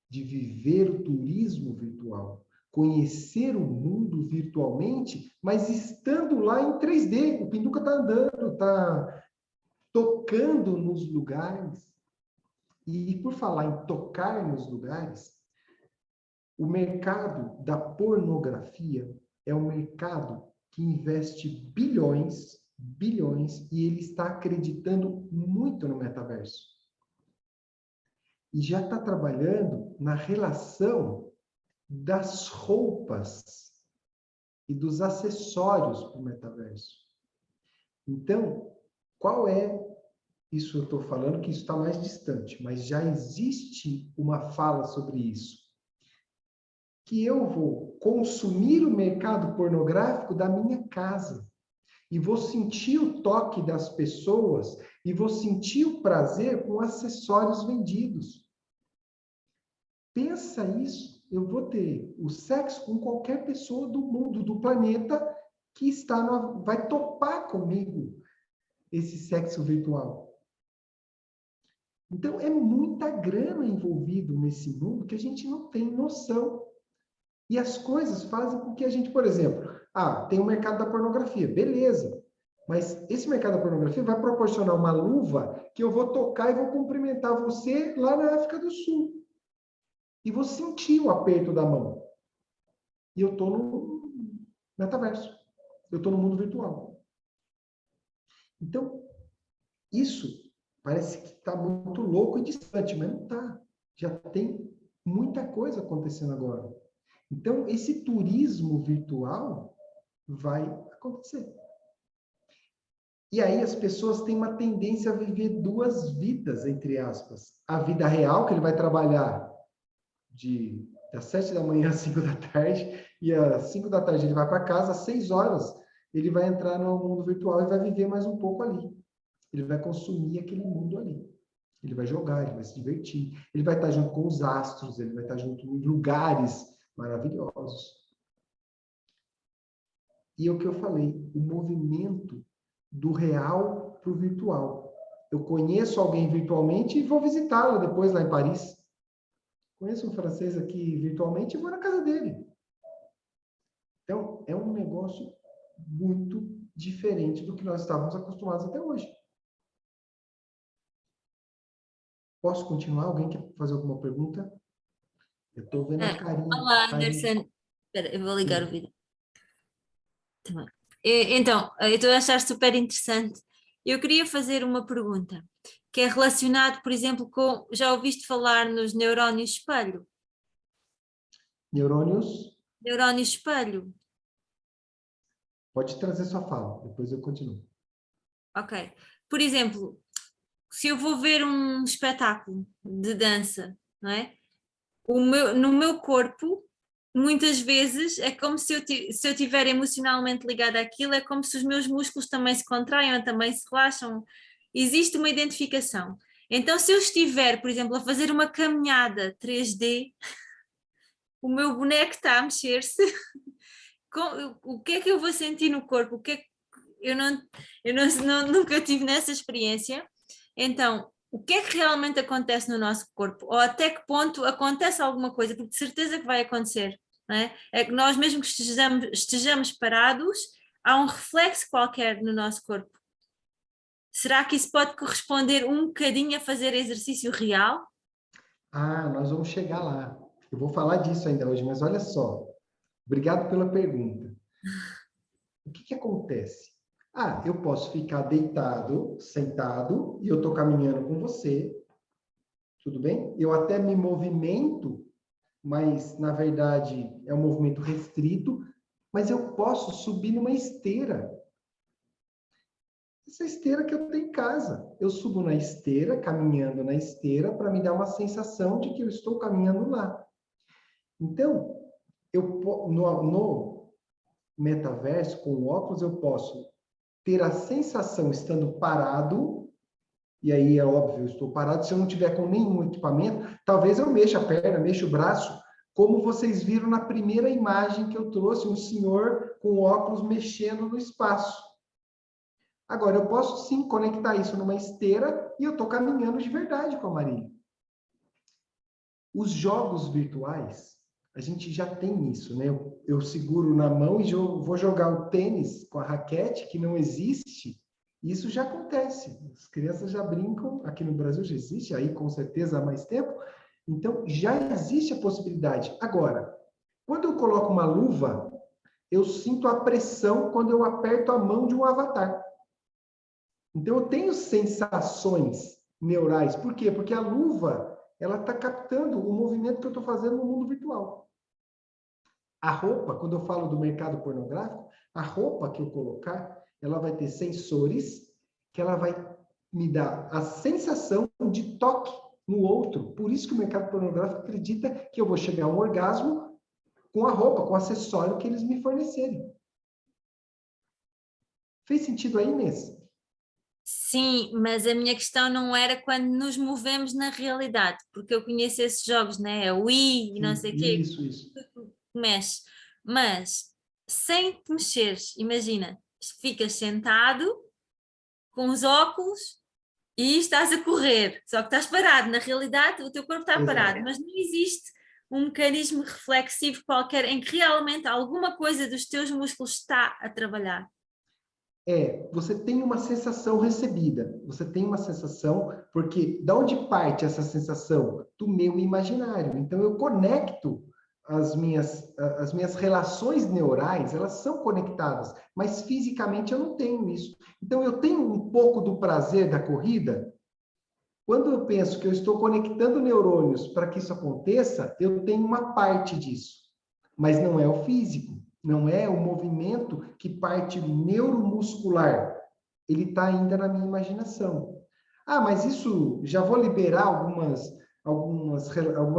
de viver o turismo virtual, conhecer o mundo virtualmente, mas estando lá em 3D. O Pinduca está andando, está tocando nos lugares. E por falar em tocar nos lugares, o mercado da pornografia é um mercado que investe bilhões, e ele está acreditando muito no metaverso. E já está trabalhando na relação das roupas e dos acessórios para o metaverso. Então, qual é isso? Eu estou falando que isso está mais distante, mas já existe uma fala sobre isso. Que eu vou consumir o mercado pornográfico da minha casa. E vou sentir o toque das pessoas e vou sentir o prazer com acessórios vendidos. Pensa isso. Eu vou ter o sexo com qualquer pessoa do mundo, do planeta, que vai topar comigo esse sexo virtual. Então, é muita grana envolvida nesse mundo que a gente não tem noção. E as coisas fazem com que a gente, por exemplo, tem o mercado da pornografia, beleza. Mas esse mercado da pornografia vai proporcionar uma luva que eu vou tocar e vou cumprimentar você lá na África do Sul. E vou sentir o aperto da mão. E eu estou no metaverso. Eu estou no mundo virtual. Então, isso parece que está muito louco e distante, mas não está. Já tem muita coisa acontecendo agora. Então, esse turismo virtual vai acontecer. E aí as pessoas têm uma tendência a viver duas vidas, entre aspas. A vida real, que ele vai trabalhar das 7 da manhã às 5 da tarde, e às 5 da tarde ele vai para casa, às 6 horas ele vai entrar no mundo virtual e vai viver mais um pouco ali. Ele vai consumir aquele mundo ali. Ele vai jogar, ele vai se divertir. Ele vai estar junto com os astros, ele vai estar junto em lugares maravilhosos. E é o que eu falei, o movimento do real para o virtual. Eu conheço alguém virtualmente e vou visitá-lo depois lá em Paris. Conheço um francês aqui virtualmente e vou na casa dele. Então, é um negócio muito diferente do que nós estávamos acostumados até hoje. Posso continuar? Alguém quer fazer alguma pergunta? Eu estou vendo a carinha. Olá, Anderson. Espera, eu vou ligar Sim. o vídeo. Também. Então, eu estou a achar super interessante. Eu queria fazer uma pergunta, que é relacionado, por exemplo, com... Já ouviste falar nos neurónios espelho? Neurônios, Neurónio espelho. pode trazer sua fala, depois eu continuo. Ok. Por exemplo, se eu vou ver um espetáculo de dança, não é? No meu corpo, muitas vezes, é como se eu estiver emocionalmente ligada àquilo, é como se os meus músculos também se contraiam, também se relaxam. Existe uma identificação. Então, se eu estiver, por exemplo, a fazer uma caminhada 3D, o meu boneco está a mexer-se, o que é que eu vou sentir no corpo? O que é que nunca tive nessa experiência. Então, o que é que realmente acontece no nosso corpo? Ou até que ponto acontece alguma coisa? Porque de certeza que vai acontecer, não é? É que nós, mesmo que estejamos parados, há um reflexo qualquer no nosso corpo. Será que isso pode corresponder um bocadinho a fazer exercício real? Ah, nós vamos chegar lá. Eu vou falar disso ainda hoje, mas olha só. Obrigado pela pergunta. O que acontece? Ah, eu posso ficar deitado, sentado, e eu estou caminhando com você, tudo bem? Eu até me movimento, mas, na verdade, é um movimento restrito, mas eu posso subir numa esteira. Essa esteira que eu tenho em casa. Eu subo na esteira, caminhando na esteira, para me dar uma sensação de que eu estou caminhando lá. Então, no metaverso, com o óculos, eu posso ter a sensação estando parado, e aí é óbvio, eu estou parado, se eu não tiver com nenhum equipamento, talvez eu mexa a perna, mexa o braço, como vocês viram na primeira imagem que eu trouxe, um senhor com óculos mexendo no espaço. Agora, eu posso sim conectar isso numa esteira e eu estou caminhando de verdade com a Maria. Os jogos virtuais, a gente já tem isso, né? Eu seguro na mão e vou jogar o tênis com a raquete, que não existe. Isso já acontece. As crianças já brincam, aqui no Brasil já existe, aí com certeza há mais tempo. Então, já existe a possibilidade. Agora, quando eu coloco uma luva, eu sinto a pressão quando eu aperto a mão de um avatar. Então, eu tenho sensações neurais. Por quê? Porque a luva, ela está captando o movimento que eu estou fazendo no mundo virtual. A roupa, quando eu falo do mercado pornográfico, a roupa que eu colocar, ela vai ter sensores que ela vai me dar a sensação de toque no outro. Por isso que o mercado pornográfico acredita que eu vou chegar a um orgasmo com a roupa, com o acessório que eles me fornecerem. Fez sentido aí, Inês? Sim, mas a minha questão não era quando nos movemos na realidade, porque eu conheço esses jogos, né? O Wii e não sei o quê, Isso. que mexe. Mas sem te mexeres, imagina, ficas sentado com os óculos e estás a correr, só que estás parado. Na realidade, o teu corpo está parado, mas não existe um mecanismo reflexivo qualquer em que realmente alguma coisa dos teus músculos está a trabalhar. Você tem uma sensação recebida, você tem uma sensação, porque de onde parte essa sensação? Do meu imaginário. Então, eu conecto as minhas relações neurais, elas são conectadas, mas fisicamente eu não tenho isso. Então, eu tenho um pouco do prazer da corrida. Quando eu penso que eu estou conectando neurônios para que isso aconteça, eu tenho uma parte disso, mas não é o físico. Não é o movimento que parte neuromuscular. Ele está ainda na minha imaginação. Ah, mas isso, já vou liberar algumas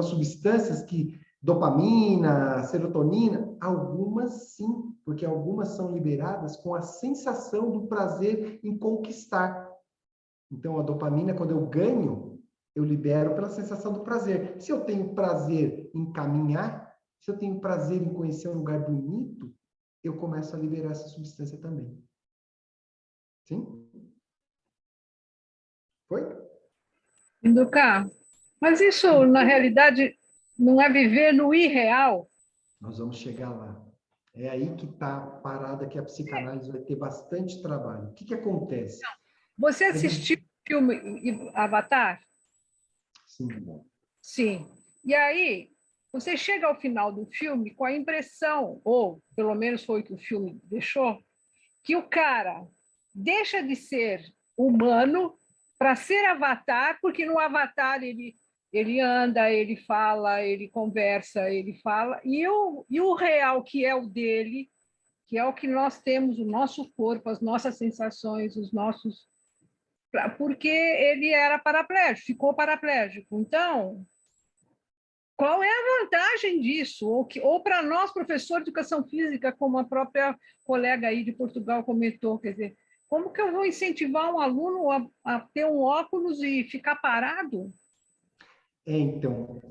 substâncias que, dopamina, serotonina, algumas sim, porque algumas são liberadas com a sensação do prazer em conquistar. Então, a dopamina, quando eu ganho, eu libero pela sensação do prazer. Se eu tenho prazer em caminhar, se eu tenho prazer em conhecer um lugar bonito, eu começo a liberar essa substância também. Sim? Foi? Educar. Mas isso, na realidade, não é viver no irreal? Nós vamos chegar lá. É aí que está a parada que a psicanálise vai ter bastante trabalho. O que acontece? Você assistiu o filme Avatar? Sim. Sim. E aí, você chega ao final do filme com a impressão, ou pelo menos foi o que o filme deixou, que o cara deixa de ser humano para ser Avatar, porque no Avatar ele anda, ele fala, ele conversa, ele fala, e o real, que é o dele, que é o que nós temos, o nosso corpo, as nossas sensações, os nossos... Porque ele era paraplégico, ficou paraplégico. Então, qual é a vantagem disso? Ou para nós, professores de educação física, como a própria colega aí de Portugal comentou, quer dizer, como que eu vou incentivar um aluno a ter um óculos e ficar parado? Então,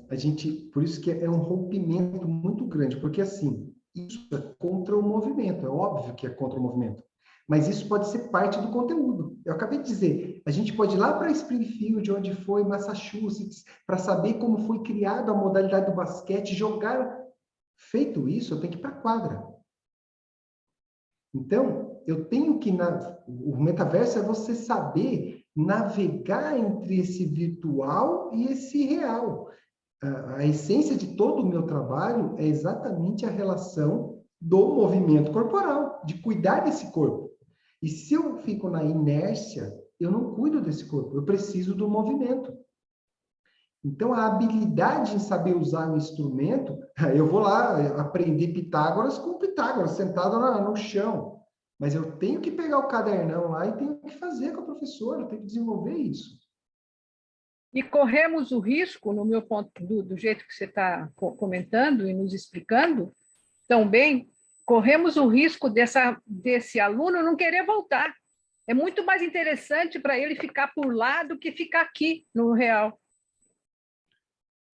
por isso que é um rompimento muito grande, porque assim, isso é contra o movimento, é óbvio que é contra o movimento, mas isso pode ser parte do conteúdo. Eu acabei de dizer, a gente pode ir lá para Springfield, onde foi Massachusetts, para saber como foi criada a modalidade do basquete, jogar. Feito isso, eu tenho que ir para a quadra. Então, eu tenho que... O metaverso é você saber navegar entre esse virtual e esse real. A essência de todo o meu trabalho é exatamente a relação do movimento corporal, de cuidar desse corpo. E se eu fico na inércia, eu não cuido desse corpo, eu preciso do movimento. Então, a habilidade em saber usar o instrumento, eu vou lá aprender Pitágoras com Pitágoras, sentado no chão. Mas eu tenho que pegar o cadernão lá e tenho que fazer com a professora, eu tenho que desenvolver isso. E corremos o risco, no meu ponto, do jeito que você está comentando e nos explicando tão bem, corremos o risco desse aluno não querer voltar. É muito mais interessante para ele ficar por lá do que ficar aqui no real.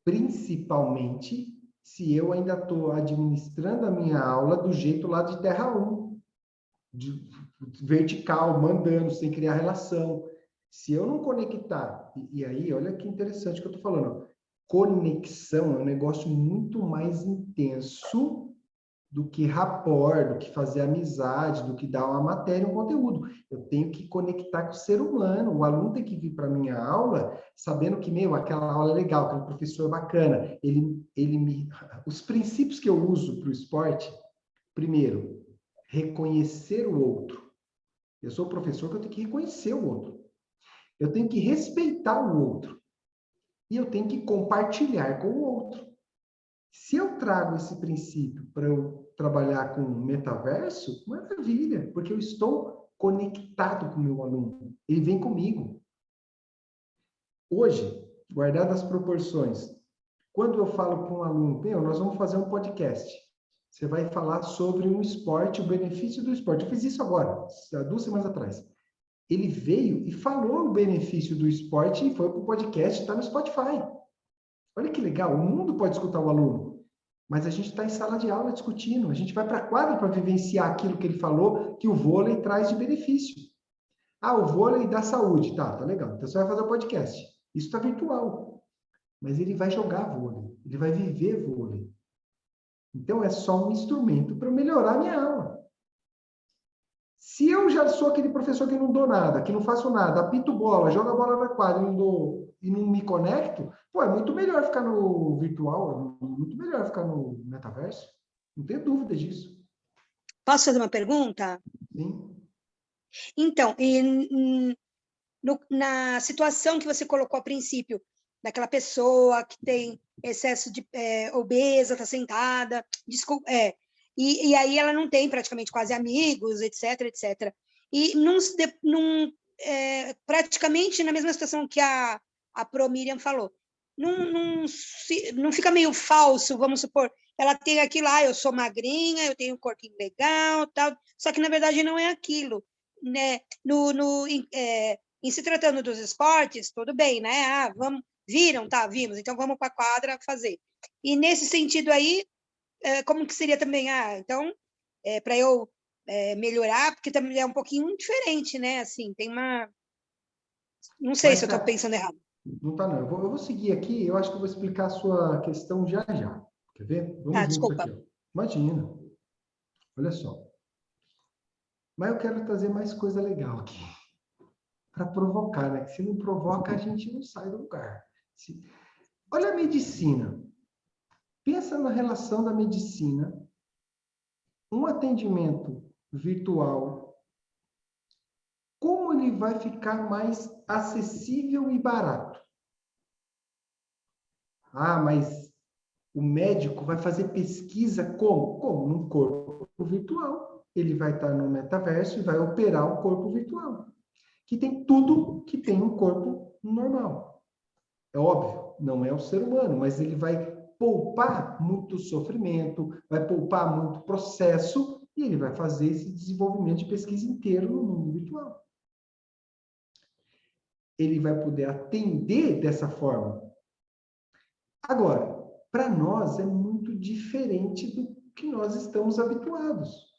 Principalmente se eu ainda estou administrando a minha aula do jeito lá de Terra 1, de vertical, mandando, sem criar relação. Se eu não conectar, e aí, olha que interessante que eu estou falando, conexão é um negócio muito mais intenso do que rapport, do que fazer amizade, do que dar uma matéria, um conteúdo. Eu tenho que conectar com o ser humano. O aluno tem que vir para a minha aula sabendo que, aquela aula é legal, aquele professor é bacana. Os princípios que eu uso para o esporte, primeiro, reconhecer o outro. Eu sou professor que eu tenho que reconhecer o outro. Eu tenho que respeitar o outro. E eu tenho que compartilhar com o outro. Se eu trago esse princípio para eu trabalhar com metaverso, maravilha, porque eu estou conectado com o meu aluno. Ele vem comigo. Hoje, guardadas as proporções, quando eu falo para um aluno, nós vamos fazer um podcast. Você vai falar sobre um esporte, o benefício do esporte. Eu fiz isso agora, há 2 semanas atrás. Ele veio e falou o benefício do esporte e foi para o podcast, está no Spotify. Olha que legal, o mundo pode escutar o aluno, mas a gente está em sala de aula discutindo, a gente vai para a quadra para vivenciar aquilo que ele falou, que o vôlei traz de benefício. O vôlei dá saúde, tá legal, então você vai fazer o podcast. Isso está virtual, mas ele vai jogar vôlei, ele vai viver vôlei. Então é só um instrumento para melhorar a minha aula. Se eu já sou aquele professor que não dou nada, que não faço nada, apito bola, jogo a bola na quadra e não me conecto, é muito melhor ficar no virtual, é muito melhor ficar no metaverso. Não tenho dúvida disso. Posso fazer uma pergunta? Sim. Então, na situação que você colocou a princípio, daquela pessoa que tem excesso de obesa, está sentada, desculpa, e aí ela não tem praticamente quase amigos, etc, etc. E praticamente na mesma situação que a Pro Miriam falou, não fica meio falso, vamos supor, ela tem aquilo lá, eu sou magrinha, eu tenho um corpinho legal, tal, só que na verdade não é aquilo, né? Em se tratando dos esportes, tudo bem, né? Vimos, então vamos para a quadra fazer. E nesse sentido aí, como que seria também, então, para eu melhorar, porque também é um pouquinho diferente, né? Assim, tem uma... Não sei se eu estou pensando errado. Não tá, não. Eu vou seguir aqui, eu acho que eu vou explicar a sua questão já já. Quer ver? Vamos juntos Desculpa. aqui, ó. Imagina. Olha só. Mas eu quero trazer mais coisa legal aqui. Para provocar, né? Que se não provoca, a gente não sai do lugar. Olha a medicina. Pensa na relação da medicina. Um atendimento virtual, como ele vai ficar mais acessível e barato? Ah, mas o médico vai fazer pesquisa como? Como? Num corpo virtual. Ele vai estar no metaverso e vai operar o corpo virtual, que tem tudo que tem um corpo normal. É óbvio, não é o ser humano, mas ele vai poupar muito sofrimento, vai poupar muito processo e ele vai fazer esse desenvolvimento de pesquisa inteiro no mundo virtual. Ele vai poder atender dessa forma. Agora, para nós é muito diferente do que nós estamos habituados.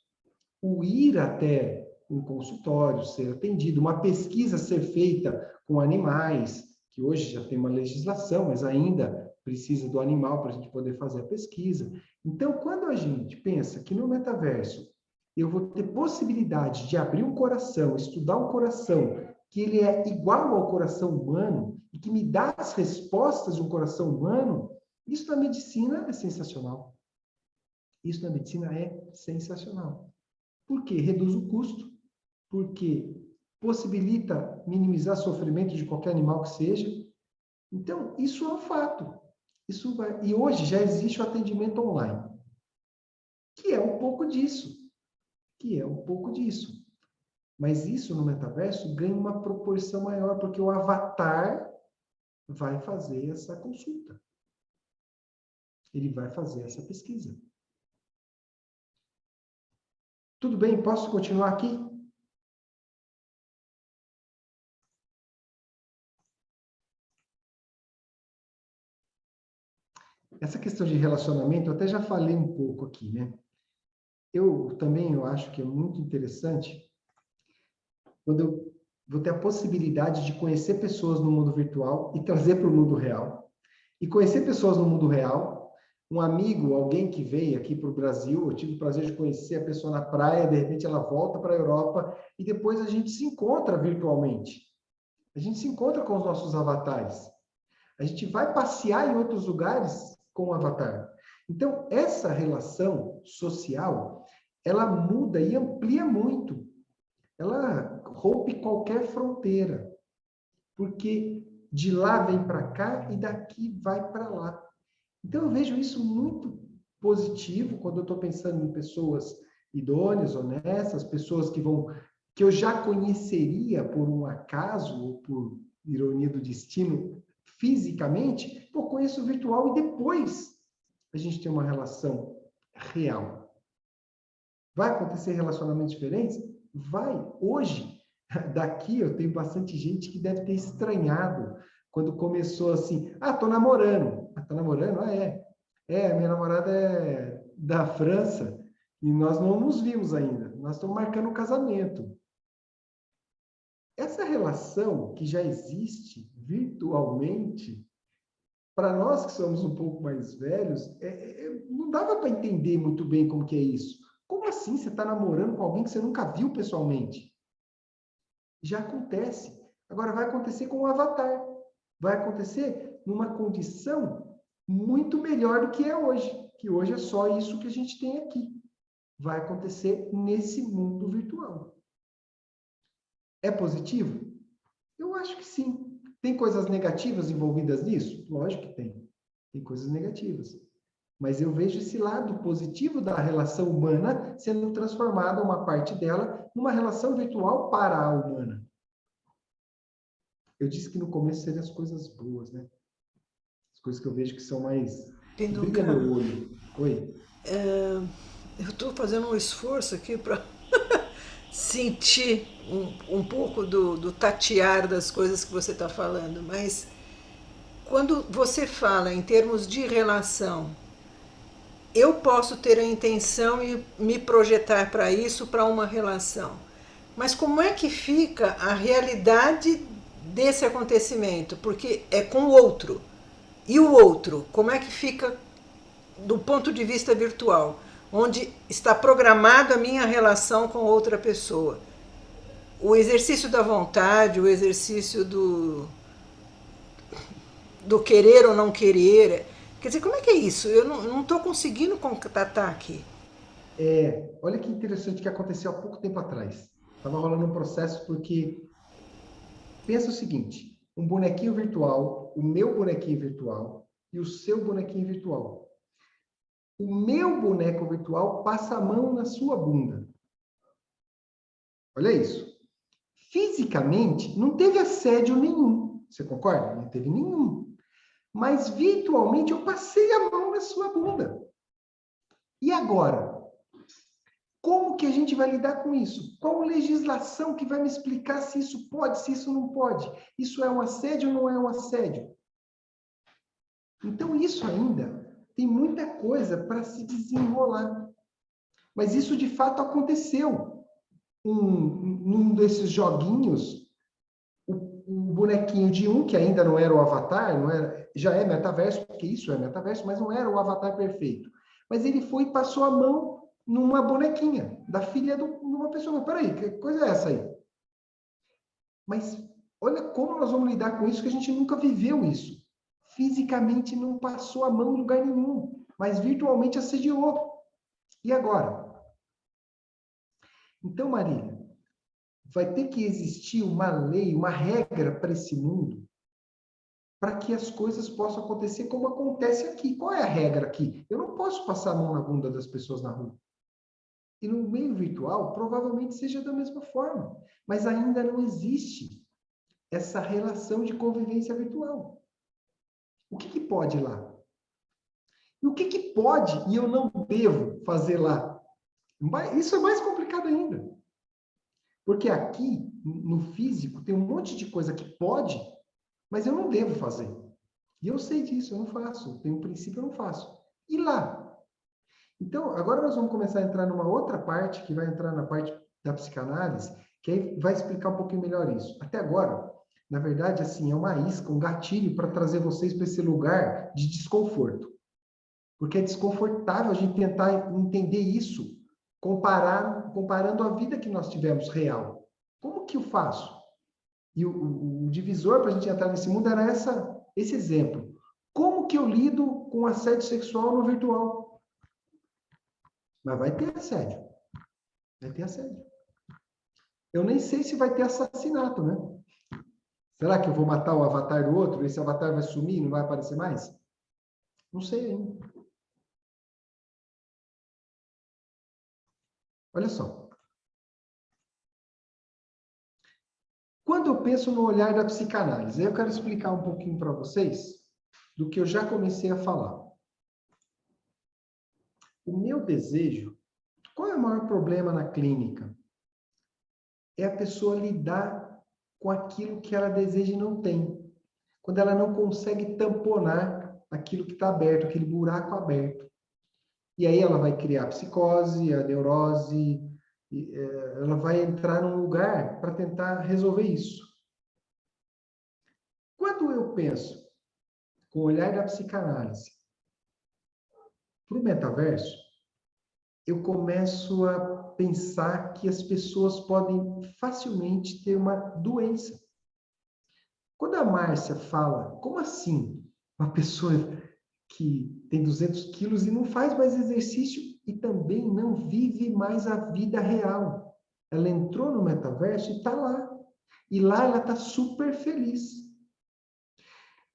O ir até um consultório, ser atendido, uma pesquisa ser feita com animais, que hoje já tem uma legislação, mas ainda precisa do animal para a gente poder fazer a pesquisa. Então, quando a gente pensa que no metaverso eu vou ter possibilidade de abrir um coração, estudar um coração, que ele é igual ao coração humano e que me dá as respostas de um coração humano, isso na medicina é sensacional. Isso na medicina é sensacional. Por quê? Reduz o custo, porque possibilita minimizar sofrimento de qualquer animal que seja. Então, isso é um fato. E hoje já existe o atendimento online, que é um pouco disso. Mas isso no metaverso ganha uma proporção maior, porque o avatar vai fazer essa consulta. Ele vai fazer essa pesquisa. Tudo bem? Posso continuar aqui? Essa questão de relacionamento, eu até já falei um pouco aqui, né? Eu acho que é muito interessante quando eu vou ter a possibilidade de conhecer pessoas no mundo virtual e trazer para o mundo real. E conhecer pessoas no mundo real, um amigo, alguém que veio aqui para o Brasil, eu tive o prazer de conhecer a pessoa na praia, de repente ela volta para a Europa e depois a gente se encontra virtualmente. A gente se encontra com os nossos avatares. A gente vai passear em outros lugares com o avatar. Então, essa relação social, ela muda e amplia muito. Ela rompe qualquer fronteira. Porque de lá vem para cá e daqui vai para lá. Então, eu vejo isso muito positivo quando eu estou pensando em pessoas idôneas, honestas, pessoas que eu já conheceria por um acaso ou por ironia do destino fisicamente, eu conheço o virtual e depois a gente tem uma relação real. Vai acontecer relacionamentos diferentes? Vai. Hoje, daqui eu tenho bastante gente que deve ter estranhado quando começou assim, tô namorando. Tá namorando? Minha namorada é da França e nós não nos vimos ainda. Nós estamos marcando um casamento. Essa relação que já existe virtualmente, para nós que somos um pouco mais velhos, não dava para entender muito bem como que é isso. Como assim você está namorando com alguém que você nunca viu pessoalmente? Já acontece. Agora vai acontecer com o avatar. Vai acontecer numa condição muito melhor do que é hoje. Que hoje é só isso que a gente tem aqui. Vai acontecer nesse mundo virtual. É positivo? Eu acho que sim. Tem coisas negativas envolvidas nisso? Lógico que tem. Tem coisas negativas. Mas eu vejo esse lado positivo da relação humana sendo transformada, uma parte dela, numa relação virtual para a humana. Eu disse que no começo seriam as coisas boas, né? As coisas que eu vejo que são mais... Brilha meu olho. Oi? Eu estou fazendo um esforço aqui para sentir um pouco do tatear das coisas que você está falando, mas quando você fala em termos de relação, eu posso ter a intenção e me projetar para isso, para uma relação. Mas como é que fica a realidade desse acontecimento? Porque é com o outro. E o outro, como é que fica do ponto de vista virtual? Onde está programada a minha relação com outra pessoa. O exercício da vontade, o exercício do querer ou não querer. Quer dizer, como é que é isso? Eu não estou conseguindo contatar aqui. Olha que interessante que aconteceu há pouco tempo atrás. Estava rolando um processo porque pensa o seguinte, um bonequinho virtual, o meu bonequinho virtual e o seu bonequinho virtual. O meu boneco virtual passa a mão na sua bunda. Olha isso. Fisicamente, não teve assédio nenhum. Você concorda? Não teve nenhum. Mas virtualmente eu passei a mão na sua bunda. E agora? Como que a gente vai lidar com isso? Qual legislação que vai me explicar se isso pode, se isso não pode? Isso é um assédio ou não é um assédio? Então, isso ainda tem muita coisa para se desenrolar. Mas isso, de fato, aconteceu. Num desses joguinhos, o bonequinho de que ainda não era o avatar, não era, já é metaverso, porque isso é metaverso, mas não era o avatar perfeito. Mas ele foi e passou a mão numa bonequinha da filha de uma pessoa. Peraí, que coisa é essa aí? Mas olha como nós vamos lidar com isso, que a gente nunca viveu isso. Fisicamente não passou a mão em lugar nenhum, mas virtualmente assediou. E agora? Então, Marília, vai ter que existir uma lei, uma regra para esse mundo, para que as coisas possam acontecer como acontece aqui. Qual é a regra aqui? Eu não posso passar a mão na bunda das pessoas na rua. E no meio virtual, provavelmente seja da mesma forma. Mas ainda não existe essa relação de convivência virtual. O que pode lá? E o que pode e eu não devo fazer lá? Isso é mais complicado ainda. Porque aqui, no físico, tem um monte de coisa que pode, mas eu não devo fazer. E eu sei disso, eu não faço. Tem um princípio, eu não faço. E lá? Então, agora nós vamos começar a entrar numa outra parte, que vai entrar na parte da psicanálise, que aí vai explicar um pouquinho melhor isso. Até agora, na verdade, assim, é uma isca, um gatilho para trazer vocês para esse lugar de desconforto. Porque é desconfortável a gente tentar entender isso, comparando a vida que nós tivemos real. Como que eu faço? E o divisor para a gente entrar nesse mundo era esse exemplo. Como que eu lido com assédio sexual no virtual? Mas vai ter assédio. Vai ter assédio. Eu nem sei se vai ter assassinato, né? Será que eu vou matar o avatar do outro? Esse avatar vai sumir e não vai aparecer mais? Não sei ainda. Olha só. Quando eu penso no olhar da psicanálise, eu quero explicar um pouquinho para vocês do que eu já comecei a falar. O meu desejo, qual é o maior problema na clínica? É a pessoa lidar com aquilo que ela deseja e não tem. Quando ela não consegue tamponar aquilo que está aberto, aquele buraco aberto. E aí ela vai criar a psicose, a neurose, ela vai entrar num lugar para tentar resolver isso. Quando eu penso com o olhar da psicanálise para o metaverso, eu começo a pensar que as pessoas podem facilmente ter uma doença. Quando a Márcia fala, como assim? Uma pessoa que tem 200 quilos e não faz mais exercício e também não vive mais a vida real. Ela entrou no metaverso e está lá. E lá ela está super feliz.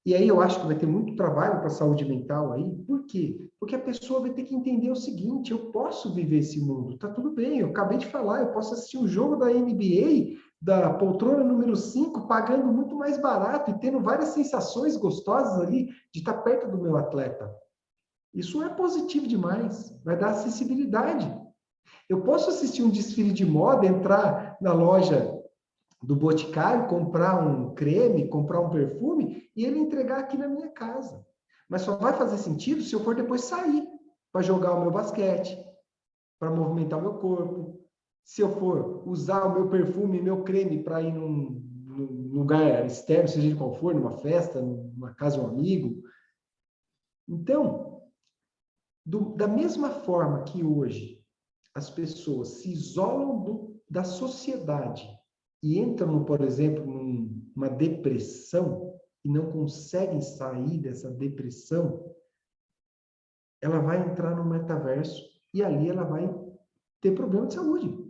E aí eu acho que vai ter muito trabalho para a saúde mental aí. Por quê? Porque a pessoa vai ter que entender o seguinte, eu posso viver esse mundo, tá tudo bem, eu acabei de falar, eu posso assistir um jogo da NBA, da poltrona número 5, pagando muito mais barato e tendo várias sensações gostosas ali de estar perto do meu atleta. Isso é positivo demais, vai dar acessibilidade. Eu posso assistir um desfile de moda, entrar na loja do Boticário, comprar um creme, comprar um perfume e ele entregar aqui na minha casa. Mas só vai fazer sentido se eu for depois sair. para jogar o meu basquete, para movimentar o meu corpo. Se eu for usar o meu perfume, meu creme para ir num lugar externo, seja de qual for, numa festa, numa casa de um amigo. Então, da mesma forma que hoje as pessoas se isolam da sociedade e entram, por exemplo, numa depressão e não conseguem sair dessa depressão, ela vai entrar no metaverso e ali ela vai ter problema de saúde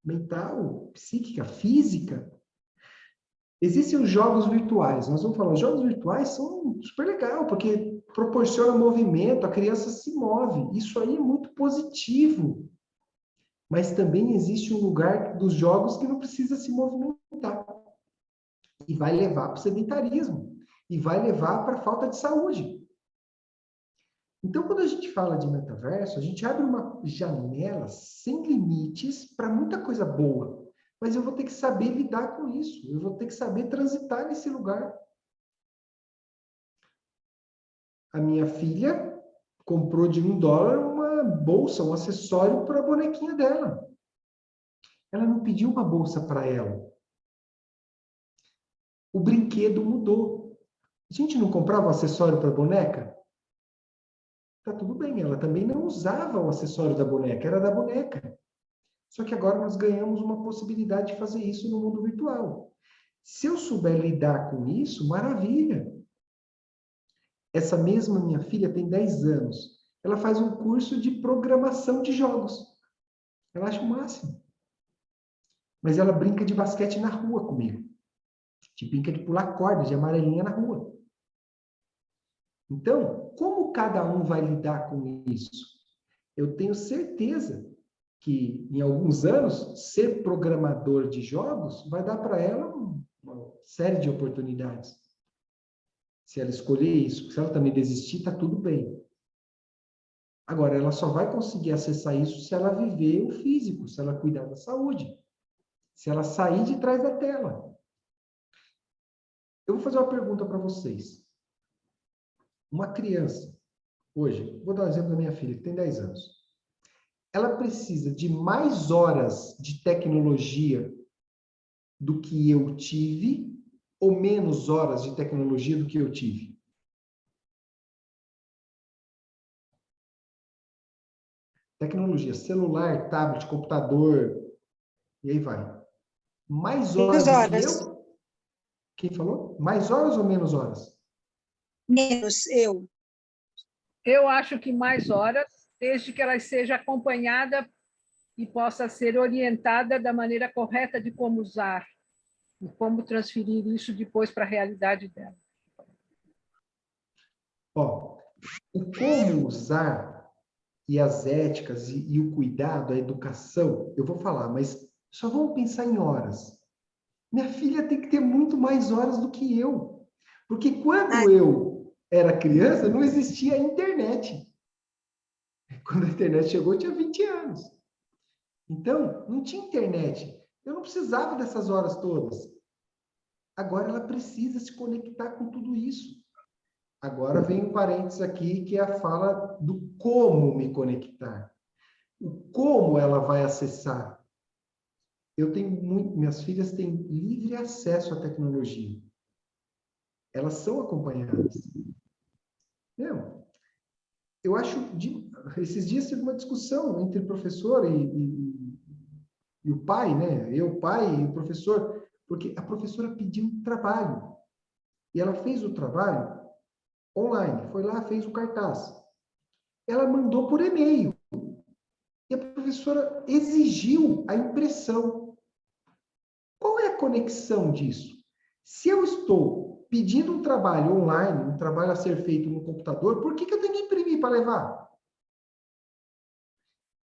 mental, psíquica, física. Existem os jogos virtuais. Nós vamos falar, os jogos virtuais são super legal, porque proporciona movimento, a criança se move. Isso aí é muito positivo. Mas também existe um lugar dos jogos que não precisa se movimentar. E vai levar para o sedentarismo. E vai levar para a falta de saúde. Então, quando a gente fala de metaverso, a gente abre uma janela sem limites para muita coisa boa. Mas eu vou ter que saber lidar com isso. Eu vou ter que saber transitar nesse lugar. A minha filha comprou de $1 uma bolsa, um acessório para a bonequinha dela. Ela não pediu uma bolsa para ela. O brinquedo mudou. A gente não comprava um acessório para a boneca? Tá tudo bem, ela também não usava o acessório da boneca, era da boneca. Só que agora nós ganhamos uma possibilidade de fazer isso no mundo virtual. Se eu souber lidar com isso, maravilha. Essa mesma minha filha tem 10 anos. Ela faz um curso de programação de jogos. Ela acha o máximo. Mas ela brinca de basquete na rua comigo. Brinca de pular corda, de amarelinha na rua. Então, como cada um vai lidar com isso? Eu tenho certeza que, em alguns anos, ser programador de jogos vai dar para ela uma série de oportunidades. Se ela escolher isso, se ela também desistir, está tudo bem. Agora, ela só vai conseguir acessar isso se ela viver o físico, se ela cuidar da saúde, se ela sair de trás da tela. Eu vou fazer uma pergunta para vocês. Uma criança, hoje, vou dar um exemplo da minha filha, que tem 10 anos. Ela precisa de mais horas de tecnologia do que eu tive ou menos horas de tecnologia do que eu tive? Tecnologia, celular, tablet, computador, e aí vai. Mais horas do que eu? Quem falou? Mais horas ou menos horas? Menos, eu. Eu acho que mais horas, desde que ela seja acompanhada e possa ser orientada da maneira correta de como usar e como transferir isso depois para a realidade dela. Ó, o como usar e as éticas e o cuidado, a educação, eu vou falar, mas só vamos pensar em horas. Minha filha tem que ter muito mais horas do que eu. Porque quando eu era criança, não existia a internet. Quando a internet chegou, eu tinha 20 anos. Então, não tinha internet. Eu não precisava dessas horas todas. Agora ela precisa se conectar com tudo isso. Agora vem um parênteses aqui, que é a fala do como me conectar. O como ela vai acessar. Minhas filhas têm livre acesso à tecnologia. Elas são acompanhadas. Eu acho, esses dias teve uma discussão entre o professor e o pai, né? Eu, o pai e o professor, porque a professora pediu um trabalho. E ela fez o trabalho online, foi lá, fez o cartaz. Ela mandou por e-mail. E a professora exigiu a impressão. Qual é a conexão disso? Se eu estou pedindo um trabalho online, um trabalho a ser feito no computador, por que eu tenho que imprimir para levar?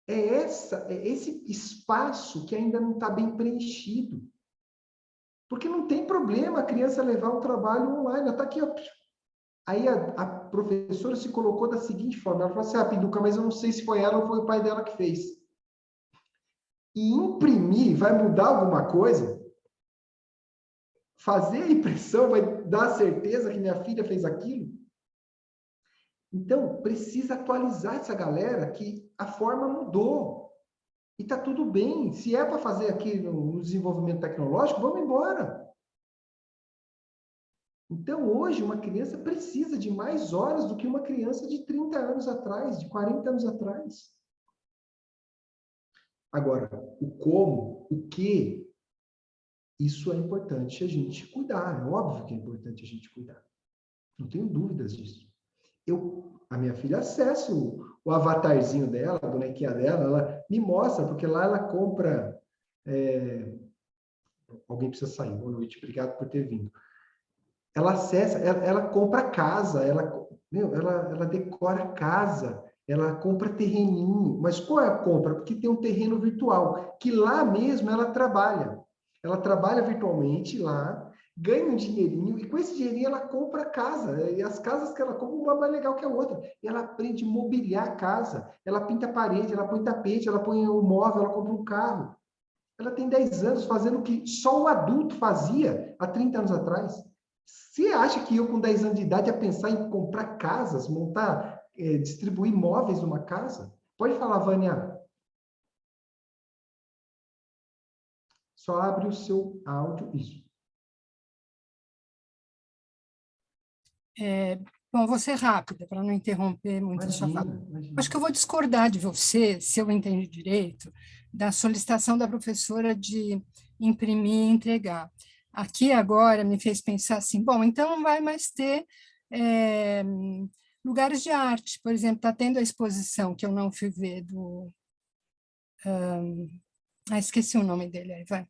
É esse espaço que ainda não está bem preenchido. Porque não tem problema a criança levar um trabalho online. Ela está aqui, ó. Aí a professora se colocou da seguinte forma, ela falou assim, Pinduca, mas eu não sei se foi ela ou foi o pai dela que fez. E imprimir vai mudar alguma coisa? Fazer a impressão vai dar certeza que minha filha fez aquilo? Então, precisa atualizar essa galera que a forma mudou. E está tudo bem. Se é para fazer aqui no desenvolvimento tecnológico, vamos embora. Então, hoje, uma criança precisa de mais horas do que uma criança de 30 anos atrás, de 40 anos atrás. Agora, o como, o que, isso é importante a gente cuidar. É óbvio que é importante a gente cuidar. Não tenho dúvidas disso. A minha filha acessa o avatarzinho dela, a bonequinha dela, ela me mostra, porque lá ela compra... Alguém precisa sair. Boa noite, obrigado por ter vindo. Ela acessa, ela compra casa, ela decora a casa, ela compra terreninho. Mas qual é a compra? Porque tem um terreno virtual, que lá mesmo ela trabalha. Ela trabalha virtualmente lá, ganha um dinheirinho, e com esse dinheirinho ela compra a casa. E as casas que ela compra, uma mais legal que a outra. E ela aprende a mobiliar a casa. Ela pinta a parede, ela põe tapete, ela põe um móvel, ela compra um carro. Ela tem 10 anos fazendo o que só o adulto fazia há 30 anos atrás. Você acha que eu, com 10 anos de idade, ia pensar em comprar casas, montar, distribuir móveis numa casa? Pode falar, Vânia. Só abre o seu áudio, isso. Bom, vou ser rápida, para não interromper muito a sua fala. Acho que eu vou discordar de você, se eu entendi direito, da solicitação da professora de imprimir e entregar. Aqui agora me fez pensar assim, bom, então não vai mais ter lugares de arte. Por exemplo, está tendo a exposição que eu não fui ver do... esqueci o nome dele aí, vai.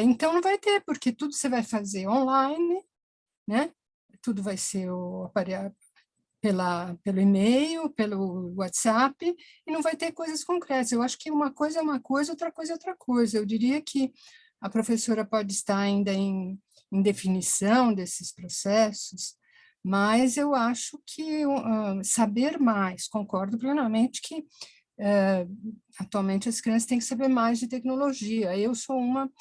Então não vai ter, porque tudo você vai fazer online, né? Tudo vai ser pelo e-mail, pelo WhatsApp, e não vai ter coisas concretas. Eu acho que uma coisa é uma coisa, outra coisa é outra coisa. Eu diria que a professora pode estar ainda em definição desses processos, mas eu acho que saber mais, concordo plenamente que atualmente as crianças têm que saber mais de tecnologia. Eu sou uma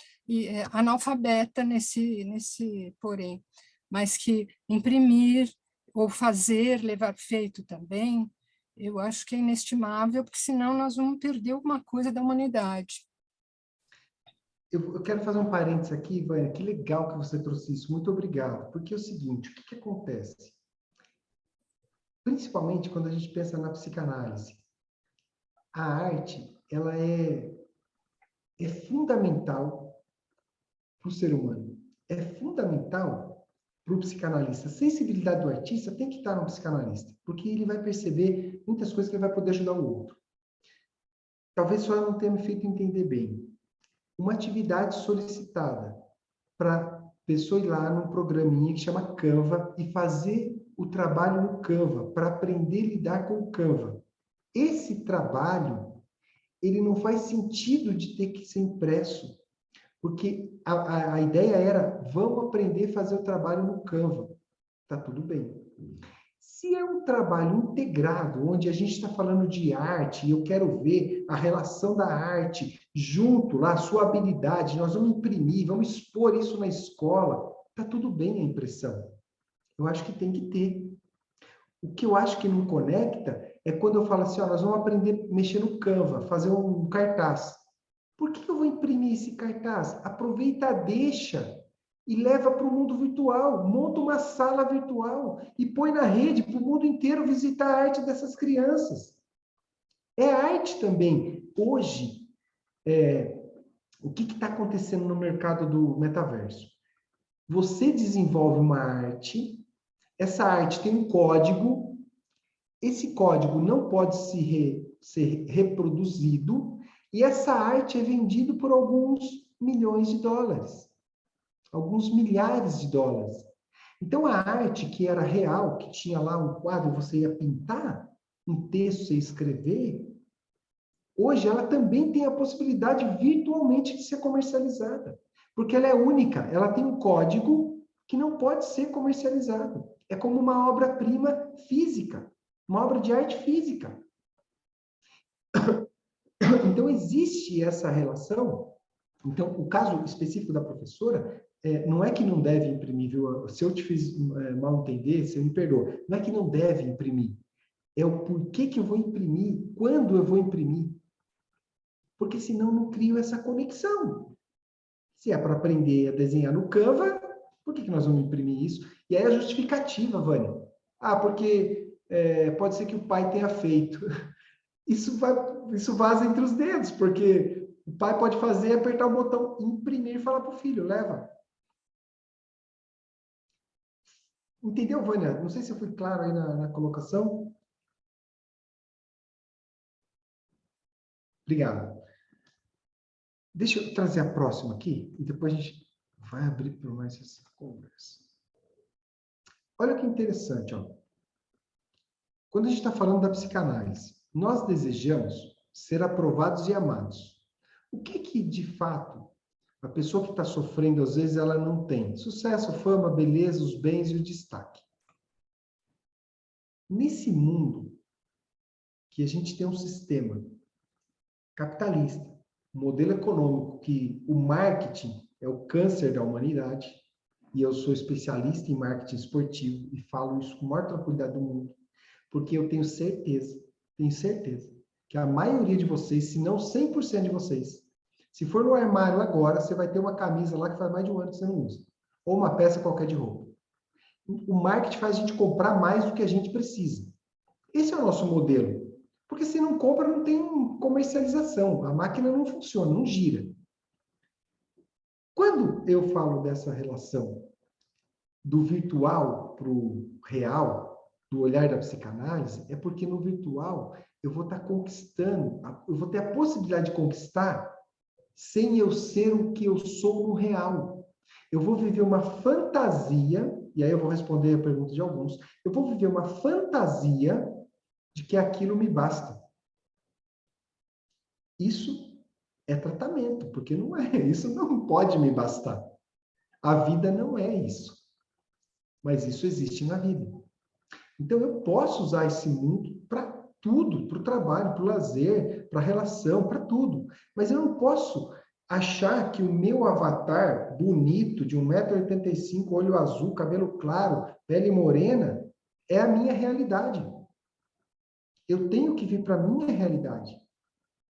analfabeta nesse porém, mas que imprimir ou fazer, levar feito também, eu acho que é inestimável, porque senão nós vamos perder alguma coisa da humanidade. Eu quero fazer um parênteses aqui, Vânia, que legal que você trouxe isso, muito obrigado, porque é o seguinte, o que acontece? Principalmente quando a gente pensa na psicanálise, a arte, ela é fundamental para o ser humano, é fundamental para o psicanalista. A sensibilidade do artista tem que estar no psicanalista, porque ele vai perceber muitas coisas que ele vai poder ajudar o outro. Talvez só eu não tenha me feito entender bem. Uma atividade solicitada para pessoa ir lá num programinha que chama Canva e fazer o trabalho no Canva, para aprender a lidar com o Canva. Esse trabalho, ele não faz sentido de ter que ser impresso, porque a ideia era, vamos aprender a fazer o trabalho no Canva. Tá tudo bem. Se é um trabalho integrado, onde a gente está falando de arte, e eu quero ver a relação da arte junto lá, a sua habilidade, nós vamos imprimir, vamos expor isso na escola, tá tudo bem a impressão. Eu acho que tem que ter. O que eu acho que não conecta é quando eu falo assim, ó, nós vamos aprender a mexer no Canva, fazer um cartaz. Por que eu vou imprimir esse cartaz? Aproveita, deixa e leva para o mundo virtual. Monta uma sala virtual e põe na rede para o mundo inteiro visitar a arte dessas crianças. É arte também. Hoje, o que está acontecendo no mercado do metaverso? Você desenvolve uma arte, essa arte tem um código, esse código não pode ser reproduzido, e essa arte é vendida por alguns milhões de dólares, alguns milhares de dólares. Então, a arte que era real, que tinha lá um quadro, você ia pintar, um texto, você ia escrever, hoje ela também tem a possibilidade virtualmente de ser comercializada, porque ela é única, ela tem um código que não pode ser comercializado. É como uma obra-prima física, uma obra de arte física. Então, existe essa relação. Então, o caso específico da professora, não é que não deve imprimir, viu? Se eu te fiz mal entender, você me perdoa. Não é que não deve imprimir. é o porquê que eu vou imprimir, quando eu vou imprimir. Porque senão não crio essa conexão. Se é para aprender a desenhar no Canva, por que nós vamos imprimir isso? E aí a justificativa, Vânia. Porque pode ser que o pai tenha feito. Isso vaza entre os dedos, porque o pai pode fazer, apertar o botão imprimir e falar para o filho, leva. Entendeu, Vânia? Não sei se eu fui claro aí na colocação. Obrigado. Deixa eu trazer a próxima aqui, e depois a gente vai abrir para mais essa conversa. Olha que interessante, ó. Quando a gente está falando da psicanálise, nós desejamos ser aprovados e amados. O que de fato, a pessoa que está sofrendo, às vezes, ela não tem? Sucesso, fama, beleza, os bens e o destaque. Nesse mundo, que a gente tem um sistema capitalista, um modelo econômico, que o marketing é o câncer da humanidade, e eu sou especialista em marketing esportivo, e falo isso com a maior tranquilidade do mundo, porque eu tenho certeza, que a maioria de vocês, se não 100% de vocês, se for no armário agora, você vai ter uma camisa lá que faz mais de um ano que você não usa. Ou uma peça qualquer de roupa. O marketing faz a gente comprar mais do que a gente precisa. Esse é o nosso modelo. Porque se não compra, não tem comercialização. A máquina não funciona, não gira. Quando eu falo dessa relação do virtual para o real, do olhar da psicanálise, é porque no virtual eu vou estar conquistando, eu vou ter a possibilidade de conquistar sem eu ser o que eu sou no real. Eu vou viver uma fantasia, e aí eu vou responder a pergunta de alguns, eu vou viver uma fantasia de que aquilo me basta. Isso é tratamento, porque não é, isso não pode me bastar. A vida não é isso. Mas isso existe na vida. Então eu posso usar esse mundo para tudo, para o trabalho, para o lazer, para a relação, para tudo. Mas eu não posso achar que o meu avatar bonito, de 1,85 m, olho azul, cabelo claro, pele morena, é a minha realidade. Eu tenho que vir para a minha realidade.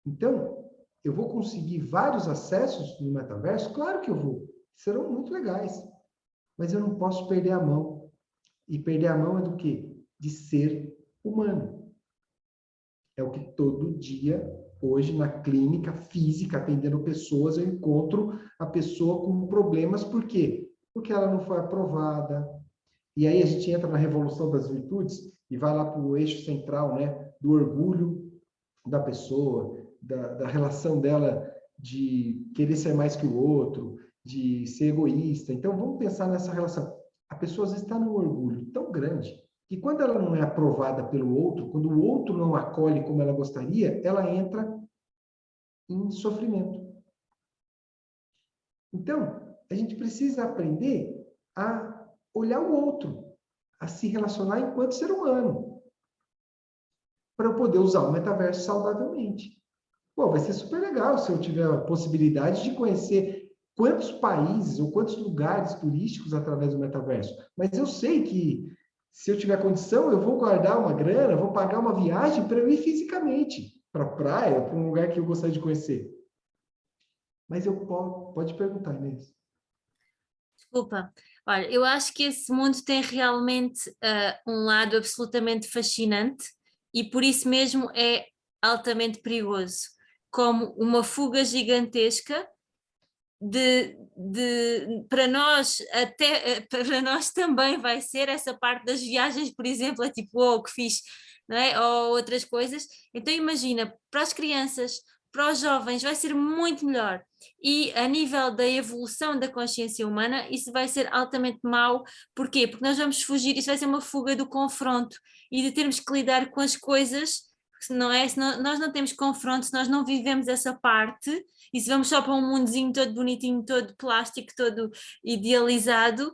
Então, eu vou conseguir vários acessos no metaverso? Claro que eu vou. Serão muito legais. Mas eu não posso perder a mão. E perder a mão é do quê? De ser humano. É o que todo dia, hoje, na clínica física, atendendo pessoas, eu encontro a pessoa com problemas. Por quê? Porque ela não foi aprovada. E aí a gente entra na revolução das virtudes e vai lá para o eixo central, né? Do orgulho da pessoa, da relação dela de querer ser mais que o outro, de ser egoísta. Então, vamos pensar nessa relação. A pessoa, às vezes, está num orgulho tão grande que quando ela não é aprovada pelo outro, quando o outro não acolhe como ela gostaria, ela entra em sofrimento. Então, a gente precisa aprender a olhar o outro, a se relacionar enquanto ser humano, para eu poder usar o metaverso saudavelmente. Pô, vai ser super legal se eu tiver a possibilidade de conhecer quantos países ou quantos lugares turísticos através do metaverso. Mas eu sei que, se eu tiver condição, eu vou guardar uma grana, vou pagar uma viagem para eu ir fisicamente para a praia, para um lugar que eu gostaria de conhecer. Mas eu pode perguntar, Inês. Desculpa. Olha, eu acho que esse mundo tem realmente um lado absolutamente fascinante e por isso mesmo é altamente perigoso, como uma fuga gigantesca para nós, até para nós também vai ser essa parte das viagens, por exemplo, é tipo, oh, que fixe, não é? Ou outras coisas. Então imagina, para as crianças, para os jovens vai ser muito melhor. E a nível da evolução da consciência humana, isso vai ser altamente mau. Porquê? Porque nós vamos fugir, isso vai ser uma fuga do confronto e de termos que lidar com as coisas, não é? Se nós não temos confronto, se nós não vivemos essa parte, e se vamos só para um mundozinho todo bonitinho, todo plástico, todo idealizado,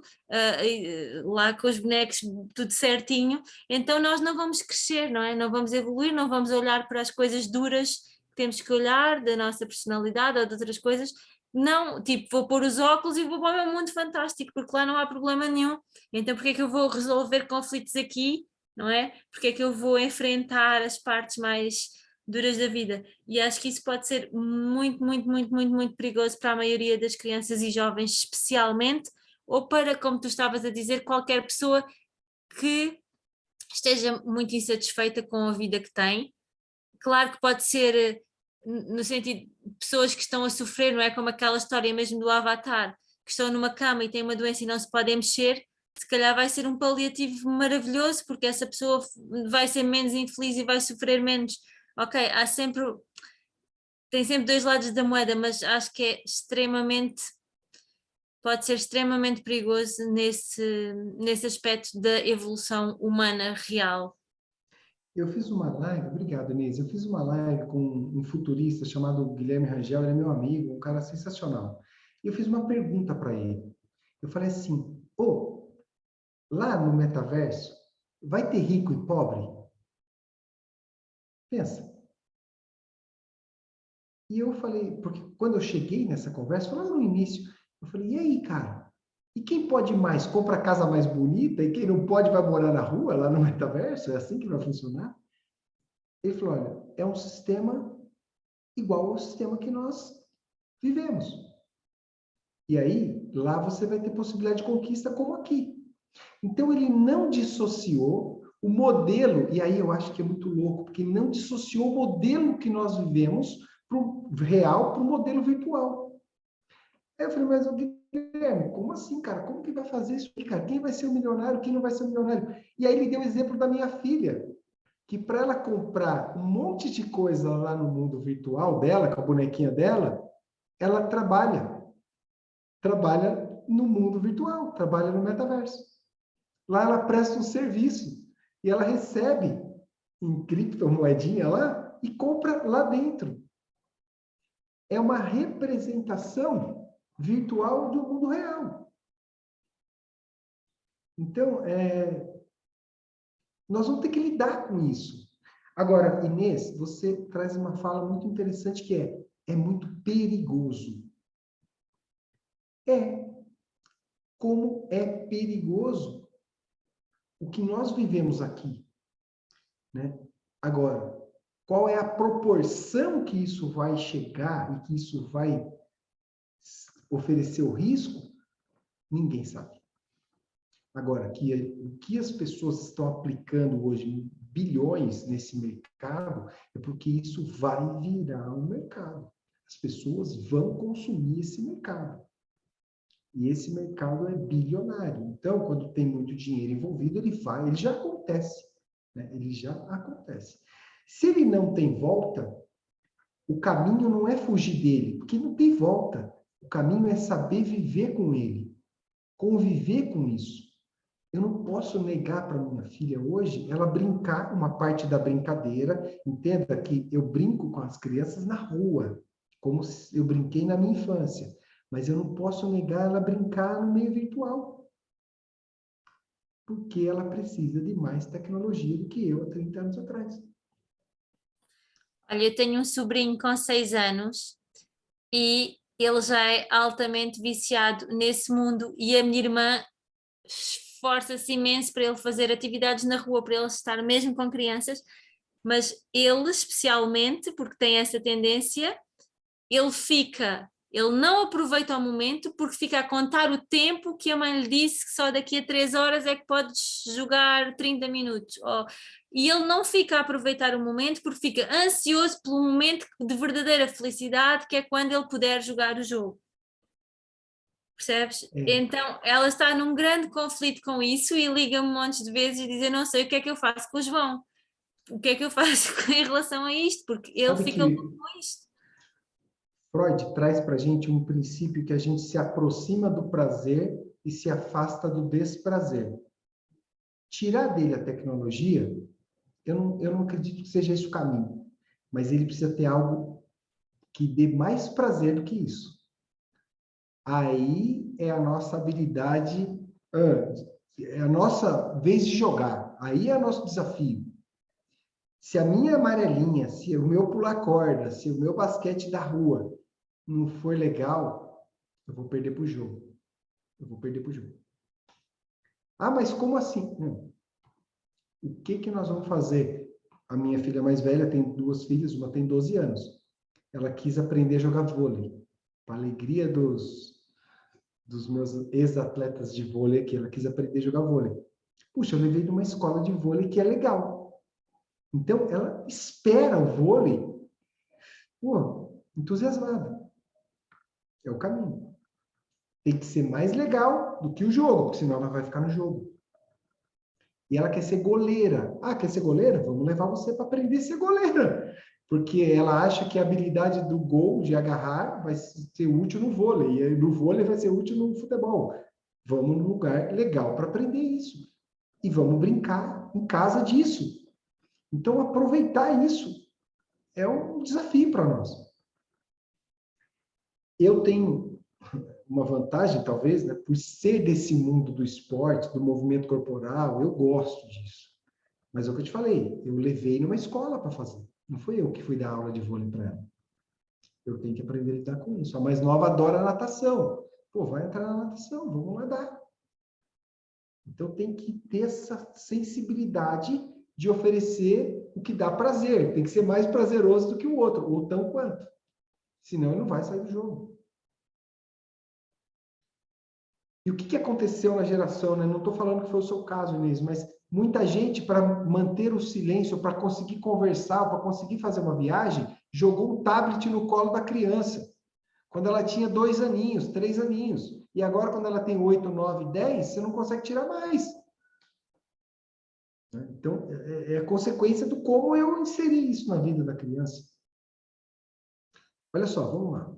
lá com os bonecos tudo certinho, então nós não vamos crescer, não é? Não vamos evoluir, não vamos olhar para as coisas duras que temos que olhar, da nossa personalidade ou de outras coisas. Não, tipo, vou pôr os óculos e vou para o meu mundo fantástico, porque lá não há problema nenhum. Então, porque é que eu vou resolver conflitos aqui não é? Porque é que eu vou enfrentar as partes mais duras da vida? E acho que isso pode ser muito, muito, muito, muito, muito perigoso para a maioria das crianças e jovens, especialmente, ou para, como tu estavas a dizer, qualquer pessoa que esteja muito insatisfeita com a vida que tem. Claro que pode ser no sentido de pessoas que estão a sofrer, não é? Como aquela história mesmo do Avatar, que estão numa cama e têm uma doença e não se podem mexer, se calhar vai ser um paliativo maravilhoso, porque essa pessoa vai ser menos infeliz e vai sofrer menos. Ok, tem sempre dois lados da moeda, mas acho que pode ser extremamente perigoso nesse aspecto da evolução humana real. Eu fiz uma live, obrigado, Inês. Eu fiz uma live com um futurista chamado Guilherme Rangel, ele é meu amigo, um cara sensacional. E eu fiz uma pergunta para ele. Eu falei assim: lá no metaverso, vai ter rico e pobre? Pensa. E eu falei, porque quando eu cheguei nessa conversa, lá no início, eu falei: e aí, cara? E quem pode mais, compra a casa mais bonita, e quem não pode vai morar na rua, lá no metaverso? É assim que vai funcionar? Ele falou: olha, é um sistema igual ao sistema que nós vivemos. E aí, lá você vai ter possibilidade de conquista como aqui. Então, ele não dissociou o modelo, e aí eu acho que é muito louco, porque ele não dissociou o modelo que nós vivemos pro real para o modelo virtual. Aí eu falei: mas o Guilherme, como assim, cara? Como que vai fazer isso aqui, cara? Quem vai ser o milionário? Quem não vai ser o milionário? E aí ele deu o exemplo da minha filha, que para ela comprar um monte de coisa lá no mundo virtual dela, com a bonequinha dela, ela trabalha no mundo virtual, trabalha no metaverso. Lá ela presta um serviço e ela recebe em criptomoedinha lá e compra lá dentro. É uma representação virtual do mundo real. Então, nós vamos ter que lidar com isso. Agora, Inês, você traz uma fala muito interessante que é muito perigoso. Como é perigoso o que nós vivemos aqui, né? Agora, qual é a proporção que isso vai chegar e que isso vai oferecer o risco? Ninguém sabe. Agora, o que as pessoas estão aplicando hoje, bilhões nesse mercado, é porque isso vai virar um mercado. As pessoas vão consumir esse mercado. E esse mercado é bilionário. Então, quando tem muito dinheiro envolvido, ele já acontece, né? Ele já acontece. Se ele não tem volta, o caminho não é fugir dele, porque não tem volta. O caminho é saber viver com ele, conviver com isso. Eu não posso negar para minha filha hoje ela brincar, uma parte da brincadeira. Entenda que eu brinco com as crianças na rua, como eu brinquei na minha infância. Mas eu não posso negar ela brincar no meio virtual. Porque ela precisa de mais tecnologia do que eu há 30 anos atrás. Olha, eu tenho um sobrinho com 6 anos e ele já é altamente viciado nesse mundo e a minha irmã esforça-se imenso para ele fazer atividades na rua, para ele estar mesmo com crianças, mas ele especialmente, porque tem essa tendência, ele não aproveita o momento porque fica a contar o tempo que a mãe lhe disse que só daqui a 3 horas é que podes jogar 30 minutos. E ele não fica a aproveitar o momento porque fica ansioso pelo momento de verdadeira felicidade, que é quando ele puder jogar o jogo. Percebes? Então ela está num grande conflito com isso e liga-me um monte de vezes e diz: eu não sei o que é que eu faço com o João. O que é que eu faço em relação a isto? Porque ele Sabe fica louco com isto. Freud traz para a gente um princípio que a gente se aproxima do prazer e se afasta do desprazer. Tirar dele a tecnologia, eu não acredito que seja esse o caminho, mas ele precisa ter algo que dê mais prazer do que isso. Aí é a nossa habilidade, é a nossa vez de jogar, aí é o nosso desafio. Se a minha amarelinha, se o meu pular corda, se o meu basquete da rua não for legal, eu vou perder pro jogo. Eu vou perder pro jogo. Ah, mas como assim? Não. O que que nós vamos fazer? A minha filha mais velha tem 2 filhas, uma tem 12 anos. Ela quis aprender a jogar vôlei. Para a alegria dos meus ex-atletas de vôlei aqui, ela quis aprender a jogar vôlei. Puxa, eu levei numa escola de vôlei que é legal. Então, ela espera o vôlei, pô, entusiasmada. É o caminho. Tem que ser mais legal do que o jogo, porque senão ela vai ficar no jogo. E ela quer ser goleira. Ah, quer ser goleira? Vamos levar você para aprender a ser goleira. Porque ela acha que a habilidade do gol, de agarrar, vai ser útil no vôlei. E no vôlei vai ser útil no futebol. Vamos num lugar legal para aprender isso. E vamos brincar em casa disso. Então, aproveitar isso é um desafio para nós. Eu tenho uma vantagem, talvez, né, por ser desse mundo do esporte, do movimento corporal, eu gosto disso. Mas é o que eu te falei, eu levei numa escola para fazer. Não fui eu que fui dar aula de vôlei para ela. Eu tenho que aprender a lidar com isso. A mais nova adora natação. Pô, vai entrar na natação, vamos nadar. Então tem que ter essa sensibilidade de oferecer o que dá prazer. Tem que ser mais prazeroso do que o outro, ou tão quanto. Senão ele não vai sair do jogo. E o que aconteceu na geração, né? Não estou falando que foi o seu caso, Inês, mas muita gente, para manter o silêncio, para conseguir conversar, para conseguir fazer uma viagem, jogou um tablet no colo da criança. Quando ela tinha 2 aninhos, 3 aninhos. E agora, quando ela tem 8, 9, 10, você não consegue tirar mais. Então, é a consequência do como eu inseri isso na vida da criança. Olha só, vamos lá.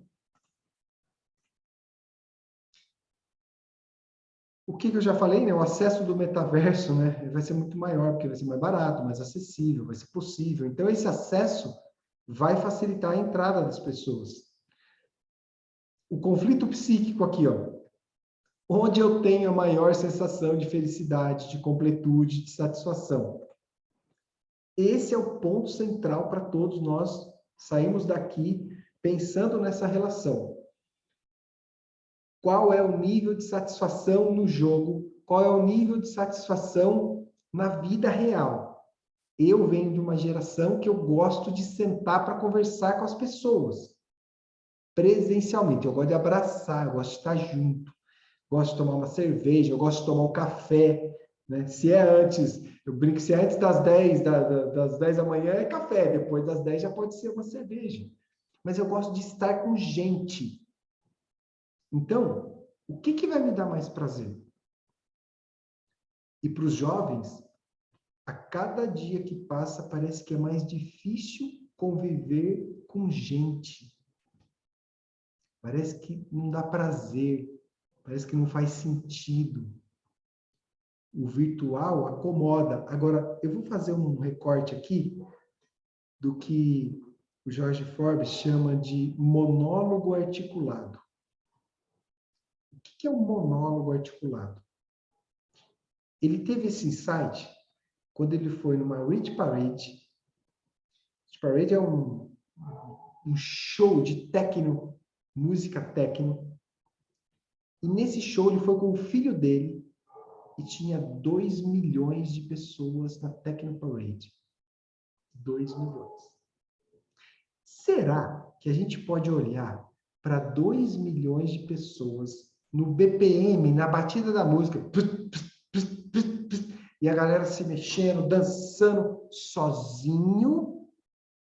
O que eu já falei, né? O acesso do metaverso, né? Vai ser muito maior, porque vai ser mais barato, mais acessível, vai ser possível. Então, esse acesso vai facilitar a entrada das pessoas. O conflito psíquico aqui, ó. Onde eu tenho a maior sensação de felicidade, de completude, de satisfação. Esse é o ponto central para todos nós sairmos daqui pensando nessa relação. Qual é o nível de satisfação no jogo? Qual é o nível de satisfação na vida real? Eu venho de uma geração que eu gosto de sentar para conversar com as pessoas. Presencialmente. Eu gosto de abraçar, eu gosto de estar junto. Gosto de tomar uma cerveja, eu gosto de tomar um café. Né? Se é antes, eu brinco que se é antes das 10, das 10 da manhã é café, depois das 10 já pode ser uma cerveja. Mas eu gosto de estar com gente. Então, o que vai me dar mais prazer? E para os jovens, a cada dia que passa, parece que é mais difícil conviver com gente. Parece que não dá prazer, parece que não faz sentido. O virtual acomoda. Agora, eu vou fazer um recorte aqui do que o Jorge Forbes chama de monólogo articulado. O que é um monólogo articulado? Ele teve esse insight quando ele foi numa Rich Parade. Rich Parade é um show de techno, música techno. E nesse show ele foi com o filho dele e tinha 2 milhões de pessoas na Techno Parade. 2 milhões. Será que a gente pode olhar para 2 milhões de pessoas no BPM, na batida da música, e a galera se mexendo, dançando sozinho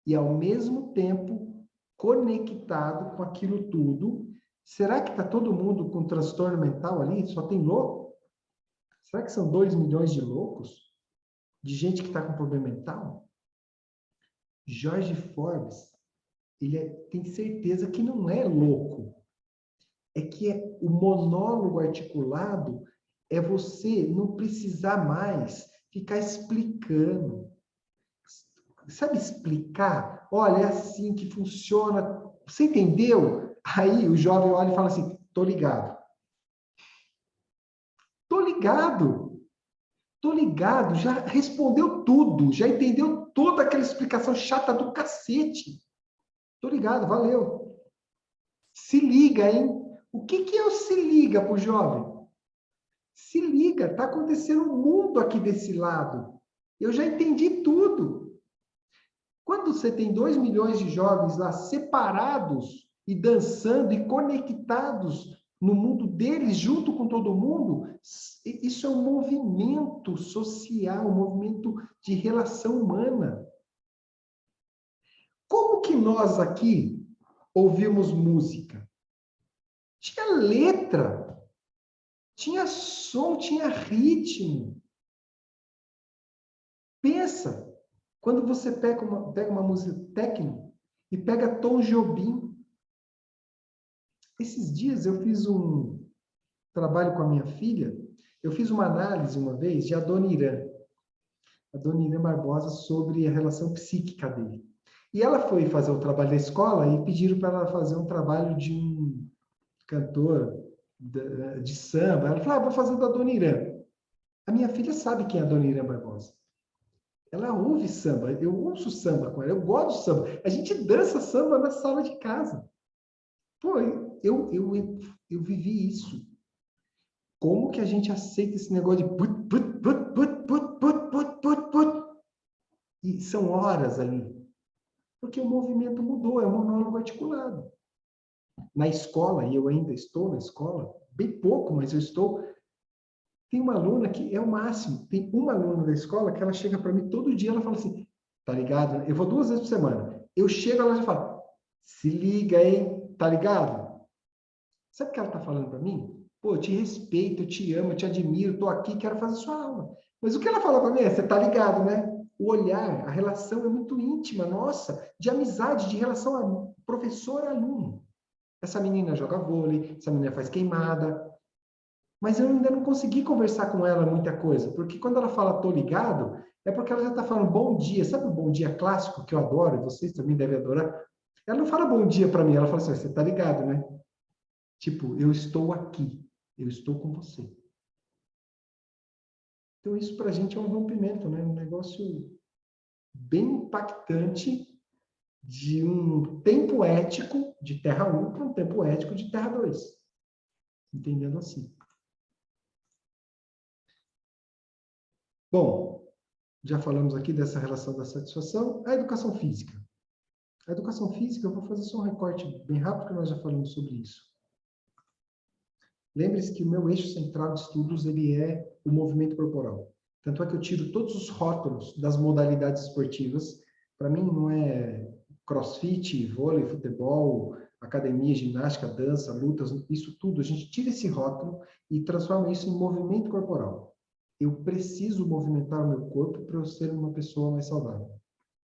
e ao mesmo tempo conectado com aquilo tudo? Será que está todo mundo com transtorno mental ali? Só tem louco? Será que são 2 milhões de loucos? De gente que está com problema mental? Jorge Forbes, ele tem certeza que não é louco. É que o monólogo articulado é você não precisar mais ficar explicando. Sabe explicar? Olha, é assim que funciona. Você entendeu? Aí o jovem olha e fala assim, tô ligado. Tô ligado. Tô ligado. Já respondeu tudo. Já entendeu toda aquela explicação chata do cacete. Tô ligado, valeu. Se liga, hein? O que é o se liga pro jovem? Se liga, tá acontecendo um mundo aqui desse lado. Eu já entendi tudo. Quando você tem 2 milhões de jovens lá separados e dançando e conectados no mundo deles, junto com todo mundo, isso é um movimento social, um movimento de relação humana. Como que nós aqui ouvimos música? Tinha letra, tinha som, tinha ritmo. Pensa, quando você pega uma música techno e pega Tom Jobim. Esses dias eu fiz um trabalho com a minha filha, eu fiz uma análise uma vez de Adoniran Barbosa, sobre a relação psíquica dele. E ela foi fazer o trabalho da escola e pediram para ela fazer um trabalho de um cantor de samba. Ela falou, vou fazer da Adoniran. A minha filha sabe quem é Adoniran Barbosa. Ela ouve samba, eu ouço samba com ela, eu gosto de samba. A gente dança samba na sala de casa. Pô, eu vivi isso. Como que a gente aceita esse negócio de put, put, put, put, put, put, put, put, put? E são horas ali. Porque o movimento mudou, é um monólogo articulado. Na escola, e eu ainda estou na escola, bem pouco, mas eu estou. Tem uma aluna que é o máximo. Tem uma aluna da escola que ela chega para mim todo dia, ela fala assim, tá ligado? Eu vou 2 vezes por semana. Eu chego, ela já fala, se liga, hein? Tá ligado? Sabe o que ela tá falando para mim? Pô, eu te respeito, eu te amo, eu te admiro, tô aqui, quero fazer sua aula. Mas o que ela fala para mim é, você tá ligado, né? O olhar, a relação é muito íntima, nossa, de amizade, de relação a professor-aluno. Essa menina joga vôlei, essa menina faz queimada. Mas eu ainda não consegui conversar com ela muita coisa, porque quando ela fala tô ligado, é porque ela já está falando bom dia. Sabe o bom dia clássico que eu adoro, e vocês também devem adorar? Ela não fala bom dia para mim, ela fala assim, você tá ligado, né? Tipo, eu estou aqui, eu estou com você. Então isso para a gente é um rompimento, né? Um negócio bem impactante de um tempo ético de Terra 1 para um tempo ético de Terra 2. Entendendo assim. Bom, já falamos aqui dessa relação da satisfação. A educação física. A educação física, eu vou fazer só um recorte bem rápido, porque nós já falamos sobre isso. Lembre-se que o meu eixo central de estudos ele é o movimento corporal. Tanto é que eu tiro todos os rótulos das modalidades esportivas. Para mim não é crossfit, vôlei, futebol, academia, ginástica, dança, lutas, isso tudo. A gente tira esse rótulo e transforma isso em movimento corporal. Eu preciso movimentar o meu corpo para eu ser uma pessoa mais saudável.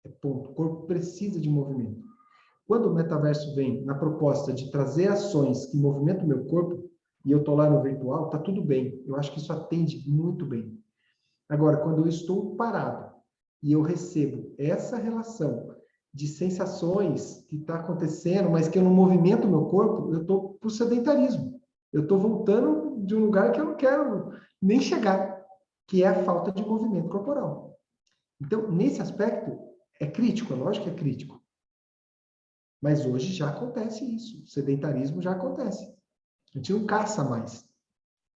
É ponto. O corpo precisa de movimento. Quando o metaverso vem na proposta de trazer ações que movimentam o meu corpo, e eu estou lá no virtual, está tudo bem. Eu acho que isso atende muito bem. Agora, quando eu estou parado e eu recebo essa relação de sensações que está acontecendo, mas que eu não movimento o meu corpo, eu estou para o sedentarismo. Eu estou voltando de um lugar que eu não quero nem chegar, que é a falta de movimento corporal. Então, nesse aspecto, é crítico, é lógico que é crítico. Mas hoje já acontece isso. O sedentarismo já acontece. A gente não caça mais.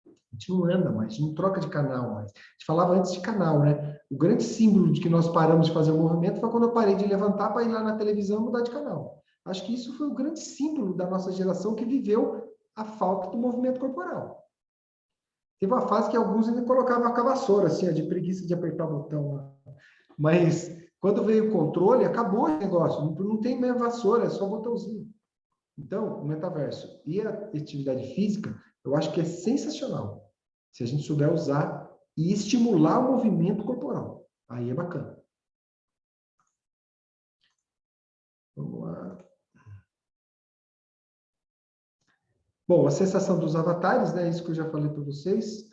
A gente não anda mais, a gente não troca de canal mais. A gente falava antes de canal, né? O grande símbolo de que nós paramos de fazer o movimento foi quando eu parei de levantar para ir lá na televisão e mudar de canal. Acho que isso foi o grande símbolo da nossa geração que viveu a falta do movimento corporal. Teve uma fase que alguns ainda colocavam a vassoura, assim, de preguiça de apertar o botão. Mas quando veio o controle, acabou o negócio. Não tem mais vassoura, é só botãozinho. Então, o metaverso e a atividade física, eu acho que é sensacional. Se a gente souber usar e estimular o movimento corporal. Aí é bacana. Vamos lá. Bom, a sensação dos avatares, né? Isso que eu já falei para vocês.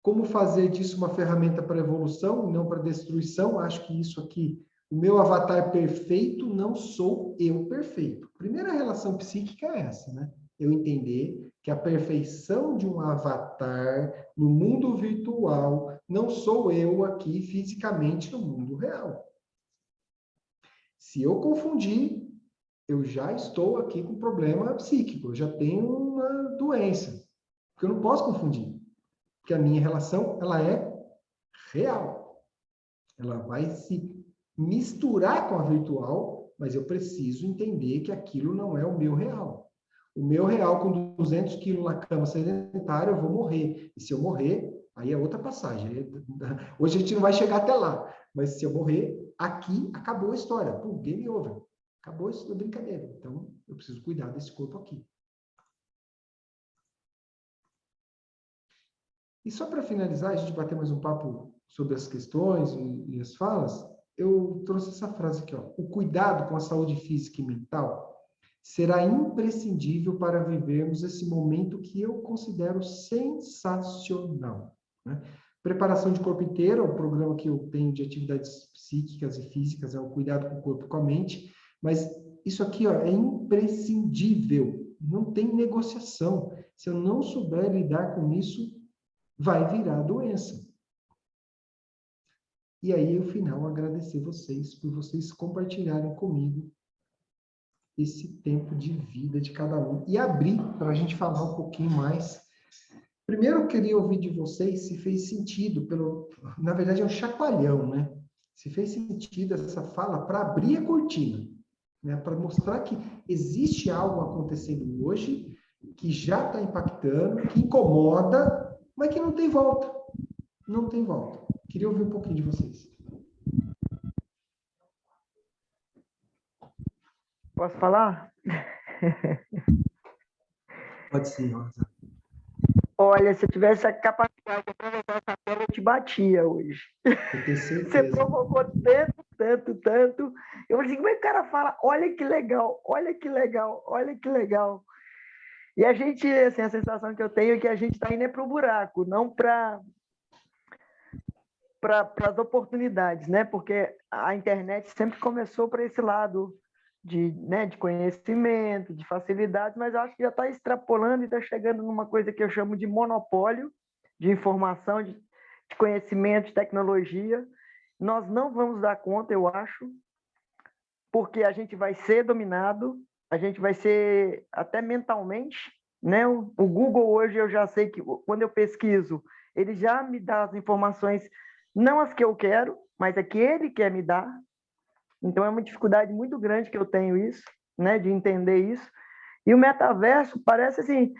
Como fazer disso uma ferramenta para evolução e não para destruição? Acho que isso aqui, o meu avatar perfeito não sou eu perfeito. Primeira relação psíquica é essa, né? Eu entender que a perfeição de um avatar no mundo virtual não sou eu aqui fisicamente no mundo real. Se eu confundir, eu já estou aqui com problema psíquico, eu já tenho uma doença. Porque eu não posso confundir. Porque a minha relação, ela é real. Ela vai se misturar com a virtual, mas eu preciso entender que aquilo não é o meu real. O meu real, com 200 quilos na cama sedentária, eu vou morrer. E se eu morrer, aí é outra passagem. Hoje a gente não vai chegar até lá. Mas se eu morrer, aqui acabou a história. Pô, game over. Acabou isso da brincadeira. Então, eu preciso cuidar desse corpo aqui. E só para finalizar, a gente bater mais um papo sobre as questões e as falas, eu trouxe essa frase aqui, ó. O cuidado com a saúde física e mental será imprescindível para vivermos esse momento que eu considero sensacional, né? Preparação de corpo inteiro, é o programa que eu tenho de atividades psíquicas e físicas, é o cuidado com o corpo e com a mente, mas isso aqui, ó, é imprescindível, não tem negociação. Se eu não souber lidar com isso, vai virar doença. E aí, no final, agradecer vocês por vocês compartilharem comigo esse tempo de vida de cada um. E abrir para a gente falar um pouquinho mais. Primeiro, eu queria ouvir de vocês se fez sentido, na verdade, é um chacoalhão, né? Se fez sentido essa fala para abrir a cortina, né? Para mostrar que existe algo acontecendo hoje que já está impactando, que incomoda, mas que não tem volta. Não tem volta. Queria ouvir um pouquinho de vocês. Posso falar? Pode sim, Rosa. Olha, se eu tivesse a capacidade de aproveitar essa tela, eu te batia hoje. Eu tenho certeza. Você provocou tanto. Eu falei assim, como é que o cara fala? Olha que legal, olha que legal, olha que legal. E a gente, assim, a sensação que eu tenho é que a gente está indo para o buraco, não para as oportunidades, né? Porque a internet sempre começou para esse lado de conhecimento, de facilidade, mas eu acho que já está extrapolando e está chegando numa coisa que eu chamo de monopólio de informação, de conhecimento, de tecnologia. Nós não vamos dar conta, eu acho, porque a gente vai ser dominado, a gente vai ser até mentalmente, né? O Google hoje eu já sei que quando eu pesquiso, ele já me dá as informações, não as que eu quero, mas a que ele quer me dar. Então é uma dificuldade muito grande que eu tenho isso, né? De entender isso. E o metaverso parece assim,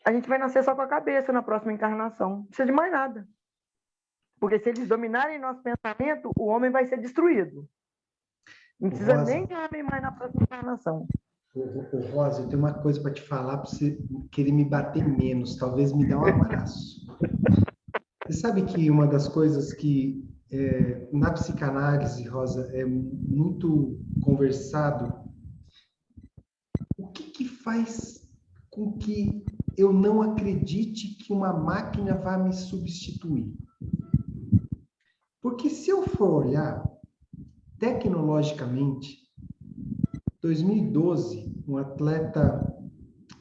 a gente vai nascer só com a cabeça na próxima encarnação, não precisa de mais nada. Porque se eles dominarem nosso pensamento, o homem vai ser destruído. Não precisa Rosa, nem de homem mais na próxima encarnação. Rosa, eu tenho uma coisa para te falar, para você querer me bater menos, talvez me dê um abraço. Você sabe que uma das coisas que na psicanálise, Rosa, é muito conversado, o que faz com que eu não acredite que uma máquina vai me substituir? Porque se eu for olhar tecnologicamente, 2012, um atleta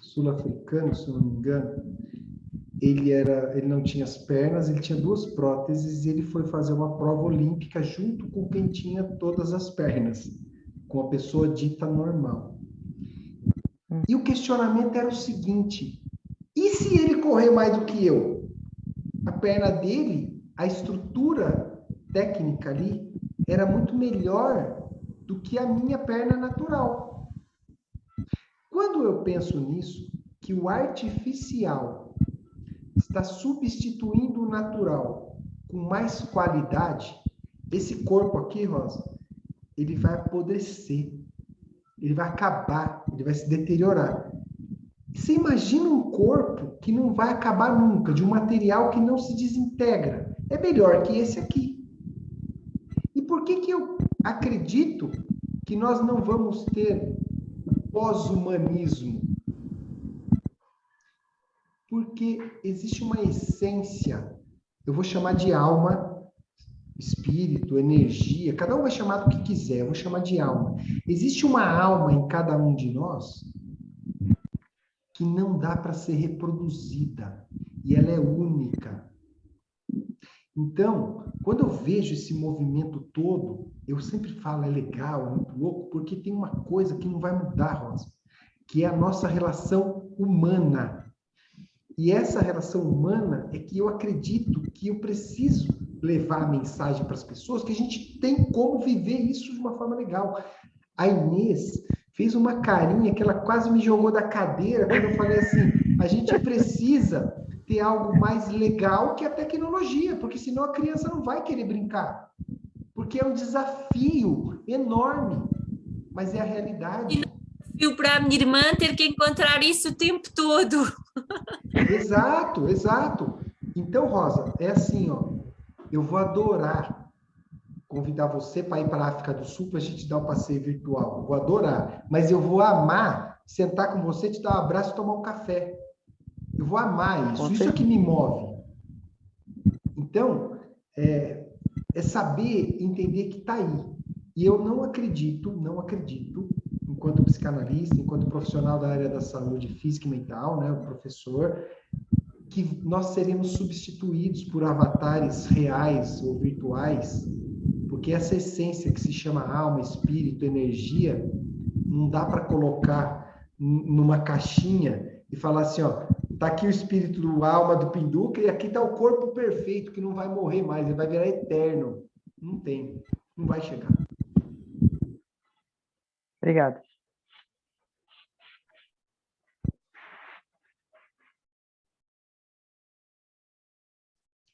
sul-africano, se não me engano, ele não tinha as pernas, ele tinha 2 próteses e ele foi fazer uma prova olímpica junto com quem tinha todas as pernas, com a pessoa dita normal. E o questionamento era o seguinte: e se ele correr mais do que eu? A perna dele, a estrutura técnica ali, era muito melhor do que a minha perna natural. Quando eu penso nisso, que o artificial está substituindo o natural com mais qualidade, esse corpo aqui, Rosa, ele vai apodrecer, ele vai acabar, ele vai se deteriorar. Você imagina um corpo que não vai acabar nunca, de um material que não se desintegra. É melhor que esse aqui. E por que eu acredito que nós não vamos ter o pós-humanismo? Porque existe uma essência, eu vou chamar de alma, espírito, energia, cada um vai chamar do que quiser, eu vou chamar de alma. Existe uma alma em cada um de nós que não dá para ser reproduzida, e ela é única. Então, quando eu vejo esse movimento todo, eu sempre falo, é legal, é muito louco, porque tem uma coisa que não vai mudar, Rosa, que é a nossa relação humana. E essa relação humana é que eu acredito que eu preciso levar a mensagem para as pessoas, que a gente tem como viver isso de uma forma legal. A Inês fez uma carinha que ela quase me jogou da cadeira quando eu falei assim, a gente precisa ter algo mais legal que a tecnologia, porque senão a criança não vai querer brincar. Porque é um desafio enorme, mas é a realidade. E para a minha irmã ter que encontrar isso o tempo todo. Exato, exato. Então, Rosa, é assim, ó, eu vou adorar convidar você para ir para a África do Sul para a gente dar um passeio virtual. Eu vou adorar, mas eu vou amar sentar com você, te dar um abraço e tomar um café. Eu vou amar isso. Isso é que me move. Então, é saber entender que está aí. E eu não acredito, enquanto psicanalista, enquanto profissional da área da saúde física e mental, né, o professor, que nós seremos substituídos por avatares reais ou virtuais, porque essa essência que se chama alma, espírito, energia, não dá para colocar numa caixinha e falar assim, ó, tá aqui o espírito do alma do Pinduca e aqui tá o corpo perfeito que não vai morrer mais, ele vai virar eterno. Não tem, não vai chegar. Obrigado.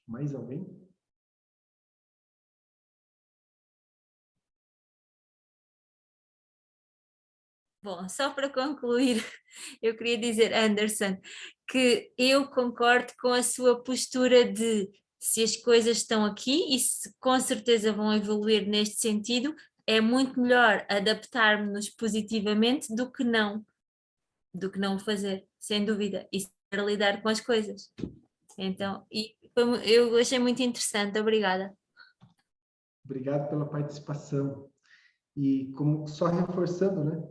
Mais alguém? Bom, só para concluir, eu queria dizer, Anderson, que eu concordo com a sua postura de se as coisas estão aqui e se com certeza vão evoluir neste sentido, é muito melhor adaptarmos-nos positivamente do que não o fazer, sem dúvida, e saber lidar com as coisas. Então, eu achei muito interessante, obrigada. Obrigado pela participação. E como só reforçando, né?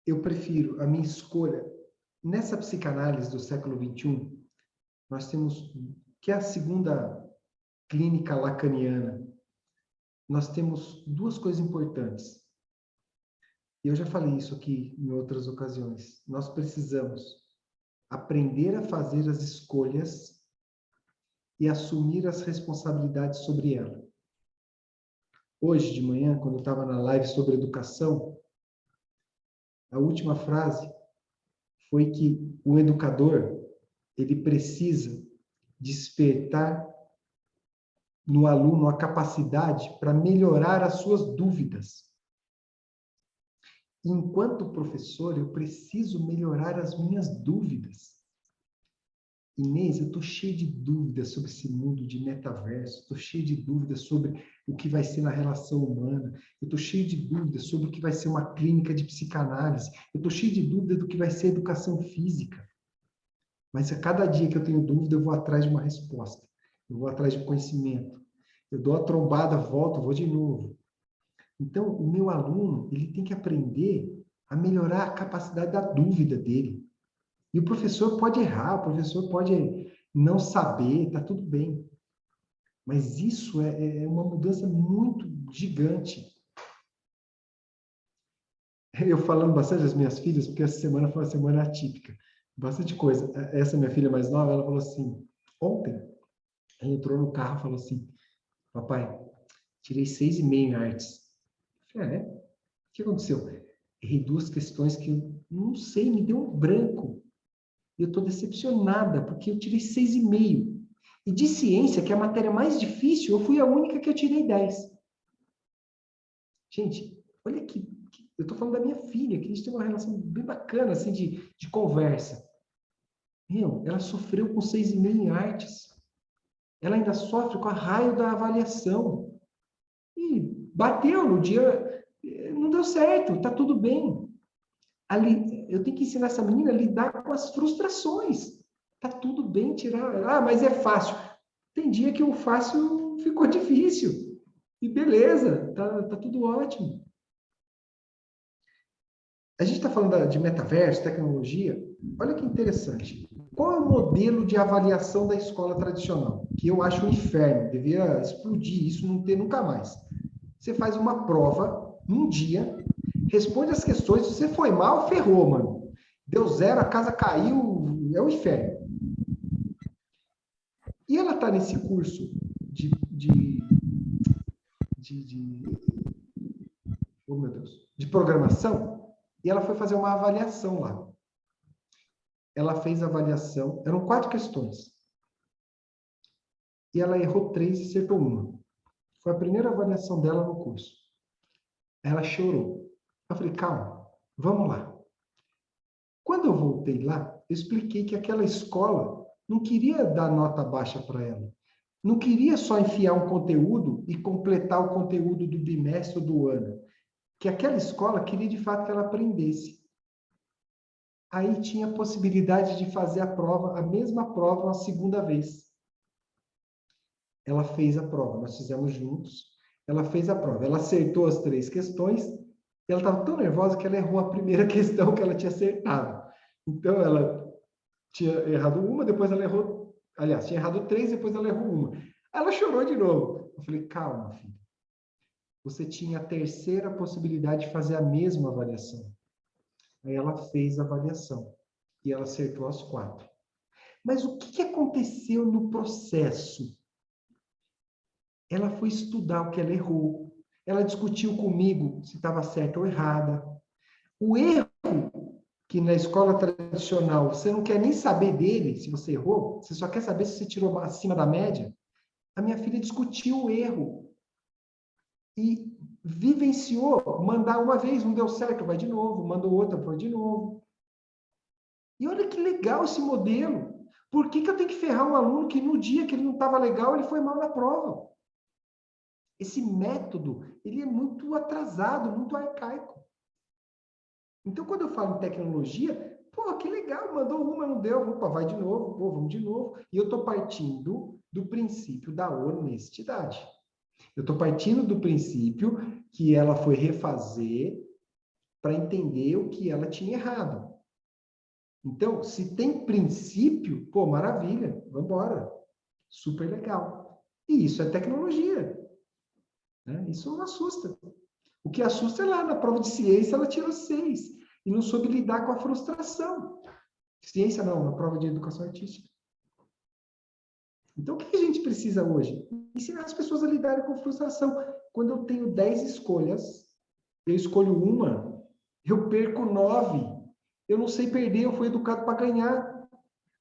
Eu prefiro a minha escolha. Nessa psicanálise do século XXI, nós temos, que é a segunda clínica lacaniana, nós temos duas coisas importantes. E eu já falei isso aqui em outras ocasiões. Nós precisamos aprender a fazer as escolhas e assumir as responsabilidades sobre ela. Hoje de manhã, quando eu estava na live sobre educação, a última frase foi que o educador, ele precisa despertar no aluno a capacidade para melhorar as suas dúvidas. Enquanto professor, eu preciso melhorar as minhas dúvidas. Inês, eu estou cheio de dúvidas sobre esse mundo de metaverso, estou cheio de dúvidas sobre o que vai ser na relação humana, eu estou cheio de dúvidas sobre o que vai ser uma clínica de psicanálise, eu estou cheio de dúvidas do que vai ser educação física. Mas a cada dia que eu tenho dúvida, eu vou atrás de uma resposta, eu vou atrás de conhecimento, eu dou a trombada, volto, vou de novo. Então, o meu aluno, ele tem que aprender a melhorar a capacidade da dúvida dele. E o professor pode errar, o professor pode não saber, está tudo bem. Mas isso é uma mudança muito gigante. Eu falando bastante das minhas filhas, porque essa semana foi uma semana atípica. Bastante coisa. Essa minha filha mais nova, ela falou assim, ontem, ela entrou no carro e falou assim, papai, tirei 6,5 em artes. Eu falei, o que aconteceu? Errei 2 questões que eu não sei, me deu um branco. Eu estou decepcionada, porque eu tirei 6,5. E de ciência, que é a matéria mais difícil, eu fui a única que eu tirei 10. Gente, olha que eu estou falando da minha filha, que a gente tem uma relação bem bacana, assim, de conversa. Ela sofreu com 6,5 em artes. Ela ainda sofre com a raio da avaliação. E bateu no dia, não deu certo, está tudo bem. Ali, eu tenho que ensinar essa menina a lidar com as frustrações. Tá tudo bem tirar. Ah, mas é fácil. Tem dia que o fácil ficou difícil. E beleza, tá tudo ótimo. A gente está falando de metaverso, tecnologia. Olha que interessante. Qual é o modelo de avaliação da escola tradicional? Que eu acho um inferno. Devia explodir isso, não ter nunca mais. Você faz uma prova num dia, responde as questões, se você foi mal, ferrou, mano. Deu 0, a casa caiu, é o inferno. E ela está nesse curso oh, meu Deus, de programação, e ela foi fazer uma avaliação lá. Ela fez a avaliação, eram 4 questões. E ela errou 3 e acertou 1. Foi a primeira avaliação dela no curso. Ela chorou. Eu falei, calma, vamos lá. Quando eu voltei lá, eu expliquei que aquela escola não queria dar nota baixa para ela. Não queria só enfiar um conteúdo e completar o conteúdo do bimestre ou do ano. Que aquela escola queria, de fato, que ela aprendesse. Aí tinha a possibilidade de fazer a prova, a mesma prova, uma segunda vez. Ela fez a prova, nós fizemos juntos. Ela fez a prova, ela acertou as 3 questões, e ela estava tão nervosa que ela errou a primeira questão que ela tinha acertado. Então, ela tinha errado uma, depois ela errou... Aliás, tinha errado 3, depois ela errou uma. Ela chorou de novo. Eu falei, calma, filha. Você tinha a terceira possibilidade de fazer a mesma avaliação. Aí ela fez a avaliação. E ela acertou as 4. Mas o que aconteceu no processo? Ela foi estudar o que ela errou. Ela discutiu comigo se estava certa ou errada. O erro, que na escola tradicional você não quer nem saber dele, se você errou, você só quer saber se você tirou acima da média. A minha filha discutiu o erro. E vivenciou, mandar uma vez, não deu certo, vai de novo, mandou outra, foi de novo. E olha que legal esse modelo. Por que eu tenho que ferrar um aluno que no dia que ele não estava legal, ele foi mal na prova? Esse método, ele é muito atrasado, muito arcaico. Então, quando eu falo em tecnologia, pô, que legal, mandou uma, não deu, opa, vai de novo, pô, vamos de novo. E eu estou partindo do princípio da honestidade. Eu estou partindo do princípio que ela foi refazer para entender o que ela tinha errado. Então, se tem princípio, pô, maravilha, vamos embora. Super legal. E isso é tecnologia. Né? Isso não assusta. O que assusta é lá, na prova de ciência, ela tirou 6. E não soube lidar com a frustração. Ciência não, na prova de educação artística. Então, o que a gente precisa hoje? Ensinar as pessoas a lidarem com frustração. Quando eu tenho 10 escolhas, eu escolho uma, eu perco 9. Eu não sei perder, eu fui educado para ganhar.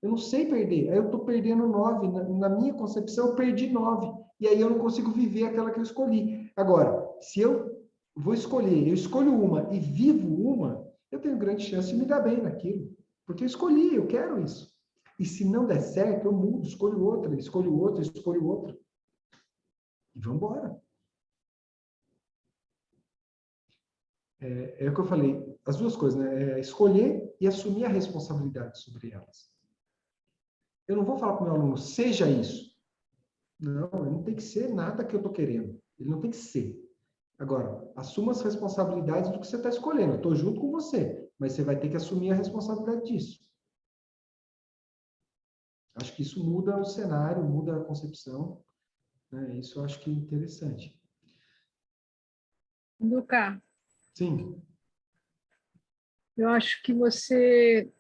Eu não sei perder. Aí eu estou perdendo 9. Na minha concepção, eu perdi 9. E aí eu não consigo viver aquela que eu escolhi. Agora, se eu vou escolher, eu escolho uma e vivo uma, eu tenho grande chance de me dar bem naquilo. Porque eu escolhi, eu quero isso. E se não der certo, eu mudo, escolho outra, escolho outra, escolho outra. E vamos embora. É o que eu falei, as duas coisas, né? É escolher e assumir a responsabilidade sobre elas. Eu não vou falar para o meu aluno, seja isso. Não, ele não tem que ser nada que eu estou querendo. Ele não tem que ser. Agora, assuma as responsabilidades do que você está escolhendo. Eu estou junto com você, mas você vai ter que assumir a responsabilidade disso. Acho que isso muda o cenário, muda a concepção. Né? Isso eu acho que é interessante. Lucas, Sim. eu acho que você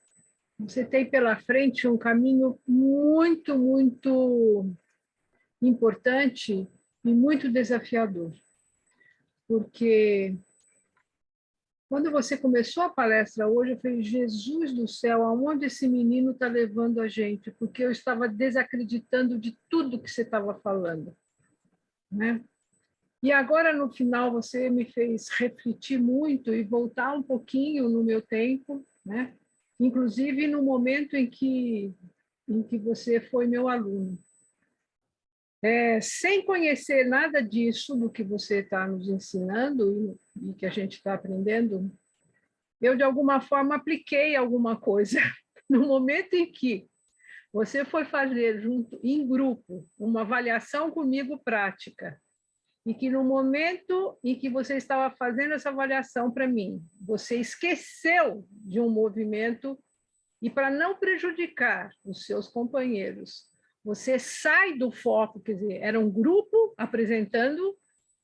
tem pela frente um caminho muito, muito importante e muito desafiador. Porque quando você começou a palestra hoje, eu falei, Jesus do céu, aonde esse menino está levando a gente? Porque eu estava desacreditando de tudo que você estava falando. Né? E agora, no final, você me fez refletir muito e voltar um pouquinho no meu tempo, né? Inclusive no momento em que você foi meu aluno. Sem conhecer nada disso, do que você está nos ensinando e que a gente está aprendendo, eu, de alguma forma, apliquei alguma coisa. No momento em que você foi fazer, junto, em grupo, uma avaliação comigo prática, e que no momento em que você estava fazendo essa avaliação para mim, você esqueceu de um movimento e, para não prejudicar os seus companheiros, você sai do foco, quer dizer, era um grupo apresentando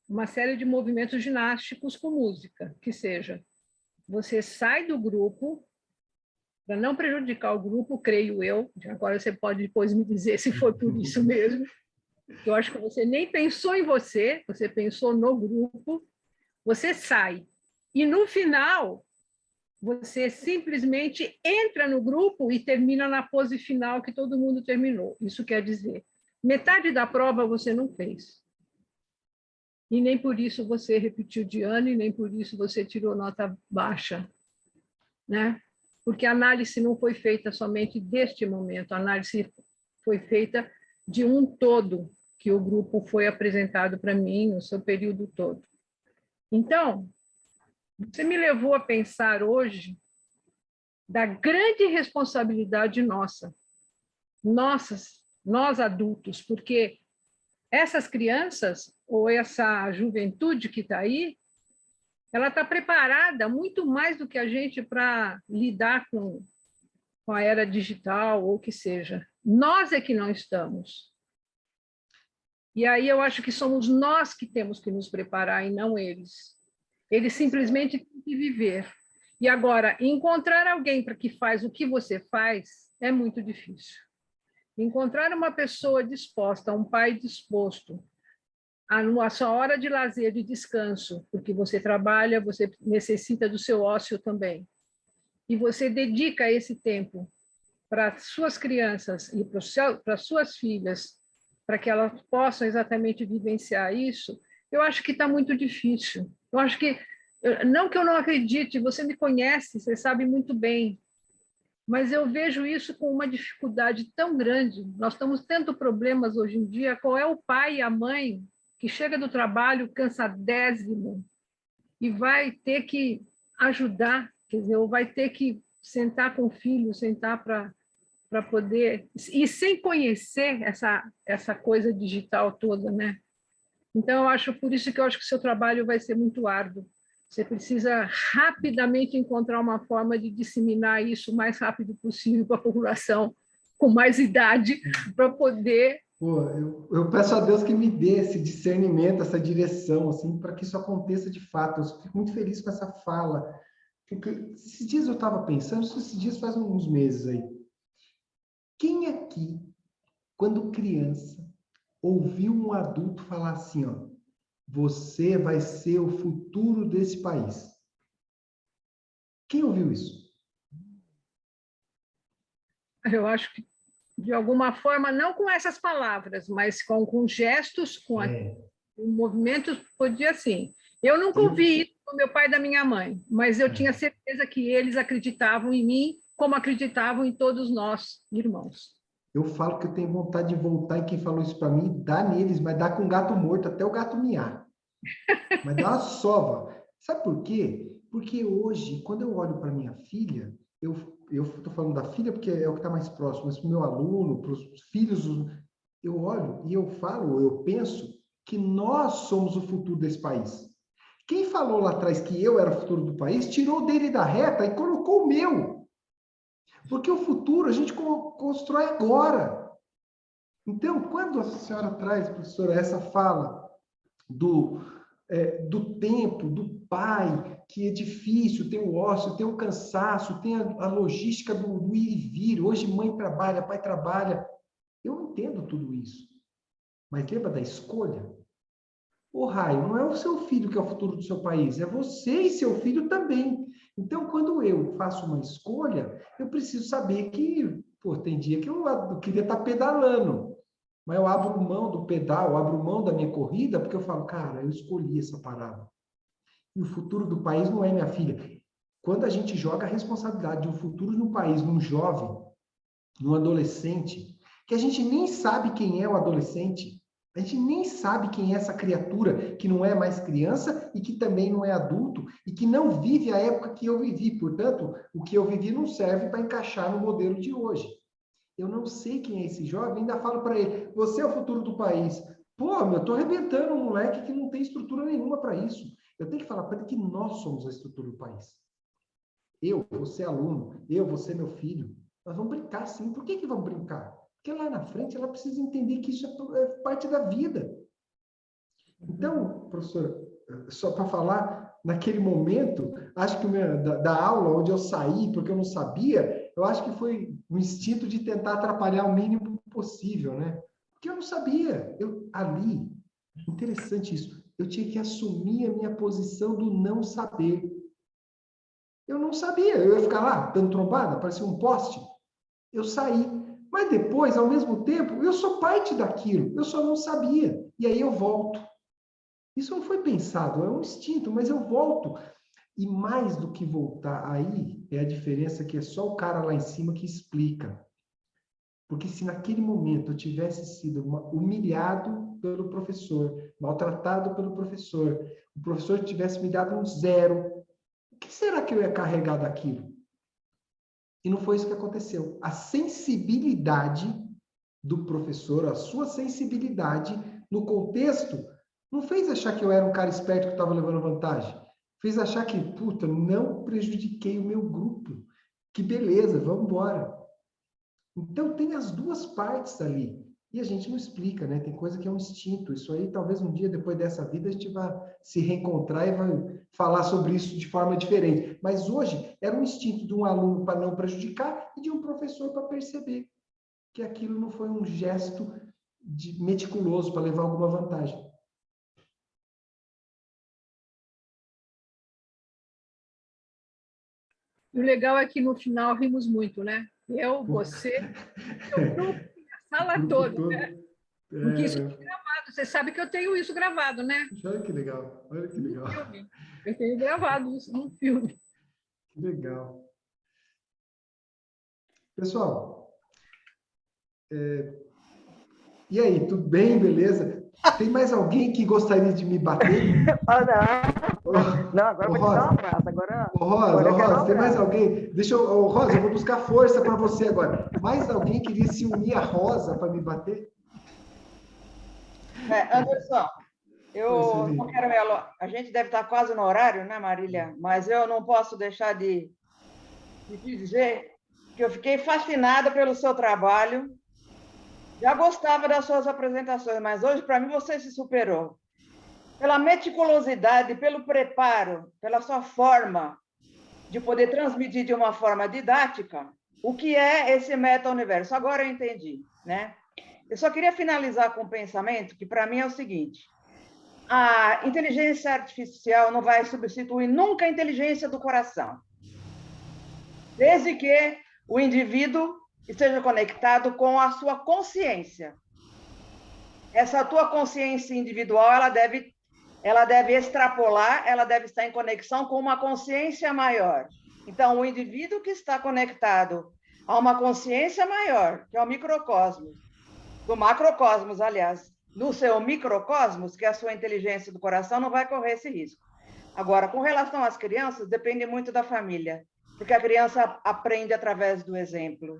uma série de movimentos ginásticos com música, que seja. Você sai do grupo, para não prejudicar o grupo, creio eu, agora você pode depois me dizer se foi por isso mesmo, Eu acho que você nem pensou em você, você pensou no grupo, você sai. E no final, você simplesmente entra no grupo e termina na pose final que todo mundo terminou. Isso quer dizer, metade da prova você não fez. E nem por isso você repetiu de ano, e nem por isso você tirou nota baixa, né? Porque a análise não foi feita somente deste momento, a análise foi feita de um todo que o grupo foi apresentado para mim, no seu período todo. Então, você me levou a pensar hoje da grande responsabilidade nossa, nós adultos, porque essas crianças, ou essa juventude que está aí, ela está preparada muito mais do que a gente para lidar com a era digital ou o que seja. Nós é que não estamos. E aí eu acho que somos nós que temos que nos preparar e não eles. Eles simplesmente têm que viver. E agora, encontrar alguém para que faz o que você faz é muito difícil. Encontrar uma pessoa disposta, um pai disposto, a sua hora de lazer, de descanso, porque você trabalha, você necessita do seu ócio também, e você dedica esse tempo para suas crianças e para suas filhas, para que elas possam exatamente vivenciar isso, eu acho que está muito difícil. Eu acho que, não que eu não acredite, você me conhece, você sabe muito bem, mas eu vejo isso com uma dificuldade tão grande. Nós estamos tendo problemas hoje em dia. Qual é o pai e a mãe que chega do trabalho cansadésimo e vai ter que ajudar, quer dizer, ou vai ter que sentar com o filho, sentar para poder... E sem conhecer essa coisa digital toda, né? Então, por isso que eu acho que o seu trabalho vai ser muito árduo. Você precisa rapidamente encontrar uma forma de disseminar isso o mais rápido possível para a população com mais idade, para poder... Pô, eu peço a Deus que me dê esse discernimento, essa direção, assim, para que isso aconteça de fato. Eu fico muito feliz com essa fala, porque esses dias eu estava pensando, esses dias faz uns meses aí, quem aqui, quando criança, ouviu um adulto falar assim, ó, você vai ser o futuro desse país? Quem ouviu isso? Eu acho que, de alguma forma, não com essas palavras, mas com gestos, com um movimento, podia sim. Eu nunca ouvi isso do meu pai e da minha mãe, mas eu tinha certeza que eles acreditavam em mim, como acreditavam em todos nós, irmãos. Eu falo que eu tenho vontade de voltar, e quem falou isso para mim, dá neles, mas dá com gato morto, até o gato miar. Mas dá uma sova. Sabe por quê? Porque hoje, quando eu olho para minha filha, eu estou falando da filha porque é o que está mais próximo, mas para o meu aluno, para os filhos, eu olho e eu falo, eu penso que nós somos o futuro desse país. Quem falou lá atrás que eu era o futuro do país, tirou dele da reta e colocou o meu. Porque o futuro a gente constrói agora. Então, quando a senhora traz, professora, essa fala do tempo, do pai, que é difícil, tem o ócio, tem o cansaço, tem a logística do ir e vir. Hoje mãe trabalha, pai trabalha. Eu entendo tudo isso. Mas lembra da escolha? Ô, Raio, não é o seu filho que é o futuro do seu país, é você e seu filho também. Então, quando eu faço uma escolha, eu preciso saber que, pô, tem dia que eu queria estar pedalando, mas eu abro mão do pedal, eu abro mão da minha corrida, porque eu falo, cara, eu escolhi essa parada. E o futuro do país não é minha filha. Quando a gente joga a responsabilidade de um futuro no país, num jovem, num adolescente, que a gente nem sabe quem é o adolescente, a gente nem sabe quem é essa criatura que não é mais criança e que também não é adulto e que não vive a época que eu vivi. Portanto, o que eu vivi não serve para encaixar no modelo de hoje. Eu não sei quem é esse jovem, ainda falo para ele, você é o futuro do país. Pô, eu estou arrebentando um moleque que não tem estrutura nenhuma para isso. Eu tenho que falar para ele que nós somos a estrutura do país. Eu, você aluno, eu, você meu filho. Nós vamos brincar sim. Por que vamos brincar? Porque lá na frente ela precisa entender que isso é parte da vida. Então, professora, só para falar, naquele momento, acho que da aula onde eu saí, porque eu não sabia, eu acho que foi um instinto de tentar atrapalhar o mínimo possível, né? Porque eu não sabia. Ali, interessante isso, eu tinha que assumir a minha posição do não saber. Eu não sabia, eu ia ficar lá, dando trombada, parecia um poste. Eu saí. Mas depois, ao mesmo tempo, eu sou parte daquilo, eu só não sabia. E aí eu volto. Isso não foi pensado, é um instinto, mas eu volto. E mais do que voltar aí, é a diferença que é só o cara lá em cima que explica. Porque se naquele momento eu tivesse sido humilhado pelo professor, maltratado pelo professor, o professor tivesse me dado um 0, o que será que eu ia carregar daquilo? E não foi isso que aconteceu. A sensibilidade do professor, a sua sensibilidade no contexto, não fez achar que eu era um cara esperto que estava levando vantagem. Fez achar que, puta, não prejudiquei o meu grupo. Que beleza, vamos embora. Então, tem as duas partes ali. E a gente não explica, né? Tem coisa que é um instinto. Isso aí, talvez um dia, depois dessa vida, a gente vai se reencontrar e vai falar sobre isso de forma diferente. Mas hoje, era um instinto de um aluno para não prejudicar e de um professor para perceber que aquilo não foi um gesto meticuloso para levar alguma vantagem. E o legal é que no final rimos muito, né? Eu, você, seu grupo, a sala toda, né? Porque isso é gravado. Você sabe que eu tenho isso gravado, né? Olha que legal, olha que legal. Filme. Eu tenho gravado isso num filme. Que legal. Pessoal, e aí, tudo bem, beleza? Tem mais alguém que gostaria de me bater? Não, agora vai te dar um abraço. Agora Rosa, tem mais alguém? Rosa, eu vou buscar força para você agora. Mais alguém queria se unir a Rosa para me bater? Anderson, eu não quero a gente deve estar quase no horário, né, Marília? Mas eu não posso deixar de te dizer que eu fiquei fascinada pelo seu trabalho. Já gostava das suas apresentações, mas hoje, para mim, você se superou. Pela meticulosidade, pelo preparo, pela sua forma de poder transmitir de uma forma didática o que é esse meta-universo. Agora eu entendi, né? Eu só queria finalizar com um pensamento que, para mim, é o seguinte: a inteligência artificial não vai substituir nunca a inteligência do coração, desde que o indivíduo esteja conectado com a sua consciência. Essa tua consciência individual, ela deve extrapolar, ela deve estar em conexão com uma consciência maior. Então, o indivíduo que está conectado a uma consciência maior, que é o microcosmos, do macrocosmos, aliás, no seu microcosmos, que é a sua inteligência do coração, não vai correr esse risco. Agora, com relação às crianças, depende muito da família, porque a criança aprende através do exemplo.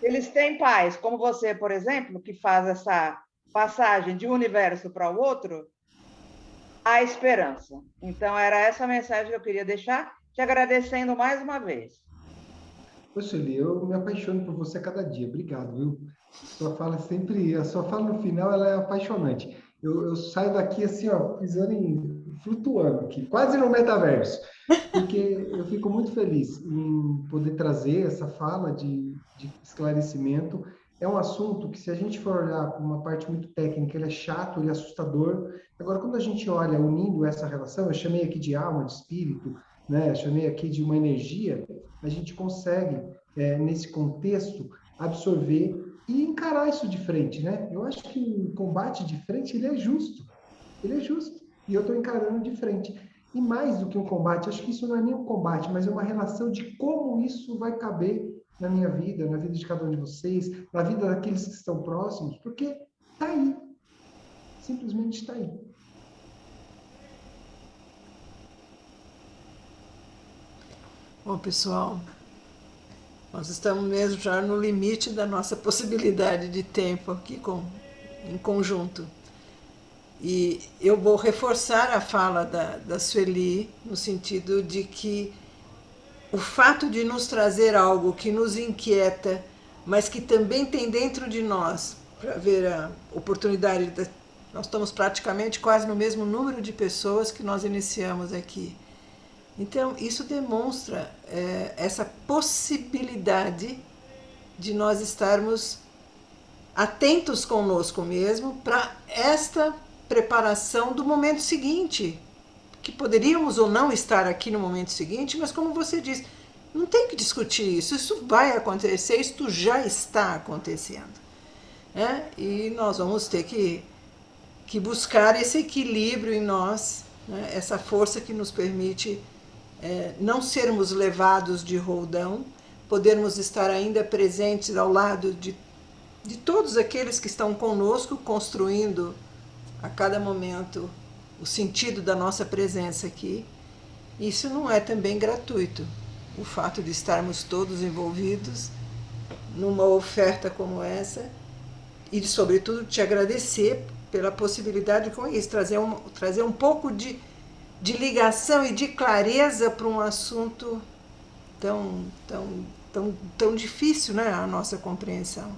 Eles têm pais, como você, por exemplo, que faz essa passagem de um universo para o outro, há esperança. Então, era essa a mensagem que eu queria deixar, te agradecendo mais uma vez. Poxa, Eli, eu me apaixono por você a cada dia. Obrigado, viu? A sua fala no final, ela é apaixonante. Eu saio daqui assim, ó, flutuando aqui, quase no metaverso, porque eu fico muito feliz em poder trazer essa fala de esclarecimento. É um assunto que, se a gente for olhar por uma parte muito técnica, ele é chato, ele é assustador. Agora, quando a gente olha unindo essa relação, eu chamei aqui de alma, de espírito, né? Eu chamei aqui de uma energia, a gente consegue, nesse contexto, absorver e encarar isso de frente, né? Eu acho que o combate de frente, ele é justo. Ele é justo. E eu estou encarando de frente. E mais do que um combate, acho que isso não é nem um combate, mas é uma relação de como isso vai caber na minha vida, na vida de cada um de vocês, na vida daqueles que estão próximos, porque está aí. Simplesmente está aí. Bom, pessoal, nós estamos mesmo já no limite da nossa possibilidade de tempo aqui em conjunto. E eu vou reforçar a fala da Sueli, no sentido de que o fato de nos trazer algo que nos inquieta, mas que também tem dentro de nós, para ver a oportunidade, nós estamos praticamente quase no mesmo número de pessoas que nós iniciamos aqui. Então, isso demonstra essa possibilidade de nós estarmos atentos conosco mesmo para esta preparação do momento seguinte, que poderíamos ou não estar aqui no momento seguinte, mas como você disse, não tem que discutir isso, isso vai acontecer, isso já está acontecendo. Né? E nós vamos ter que buscar esse equilíbrio em nós, né? Essa força que nos permite não sermos levados de roldão, podermos estar ainda presentes ao lado de todos aqueles que estão conosco, construindo a cada momento o sentido da nossa presença aqui. Isso não é também gratuito. O fato de estarmos todos envolvidos numa oferta como essa e, sobretudo, te agradecer pela possibilidade com isso, trazer um pouco de ligação e de clareza para um assunto tão difícil, né, a nossa compreensão.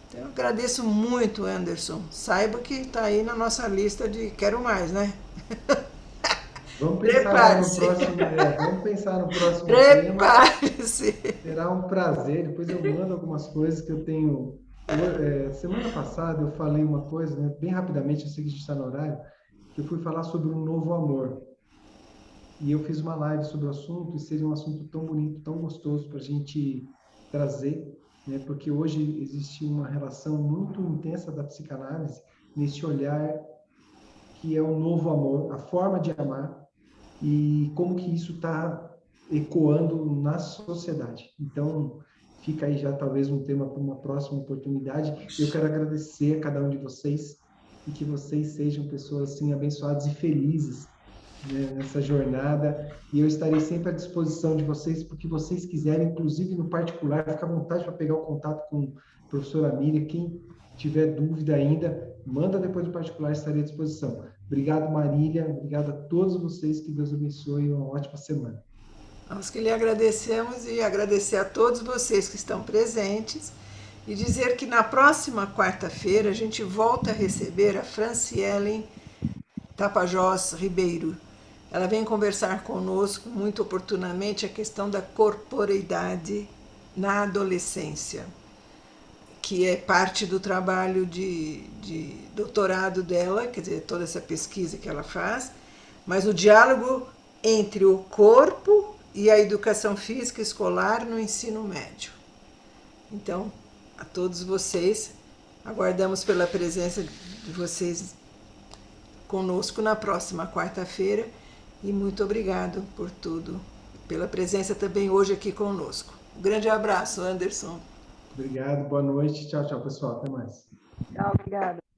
Então, eu agradeço muito, Anderson. Saiba que está aí na nossa lista de quero mais, né? Vamos pensar no próximo, vamos pensar no próximo Prepare-se. tema. Será um prazer. Depois eu mando algumas coisas que eu tenho. Semana passada eu falei uma coisa, né, bem rapidamente, eu sei que a gente está no horário, que eu fui falar sobre um novo amor. E eu fiz uma live sobre o assunto, e seria um assunto tão bonito, tão gostoso para a gente trazer, né, porque hoje existe uma relação muito intensa da psicanálise nesse olhar que é o novo amor, a forma de amar, e como que isso está ecoando na sociedade. Então, fica aí já talvez um tema para uma próxima oportunidade. Eu quero agradecer a cada um de vocês, e que vocês sejam pessoas assim abençoadas e felizes, né, nessa jornada, e eu estarei sempre à disposição de vocês, porque vocês quiserem, inclusive no particular, fica à vontade para pegar o contato com a professora Miriam. Quem tiver dúvida ainda, manda depois do particular, estarei à disposição. Obrigado, Marília, obrigado a todos vocês, que Deus abençoe e uma ótima semana. Nós que lhe agradecemos, e agradecer a todos vocês que estão presentes, e dizer que na próxima quarta-feira a gente volta a receber a Franciele Tapajós Ribeiro. Ela vem conversar conosco muito oportunamente a questão da corporeidade na adolescência, que é parte do trabalho de doutorado dela, quer dizer, toda essa pesquisa que ela faz, mas o diálogo entre o corpo e a educação física escolar no ensino médio. Então, a todos vocês, aguardamos pela presença de vocês conosco na próxima quarta-feira, e muito obrigado por tudo, pela presença também hoje aqui conosco. Um grande abraço, Anderson. Obrigado, boa noite. Tchau, tchau, pessoal. Até mais. Tchau, obrigada.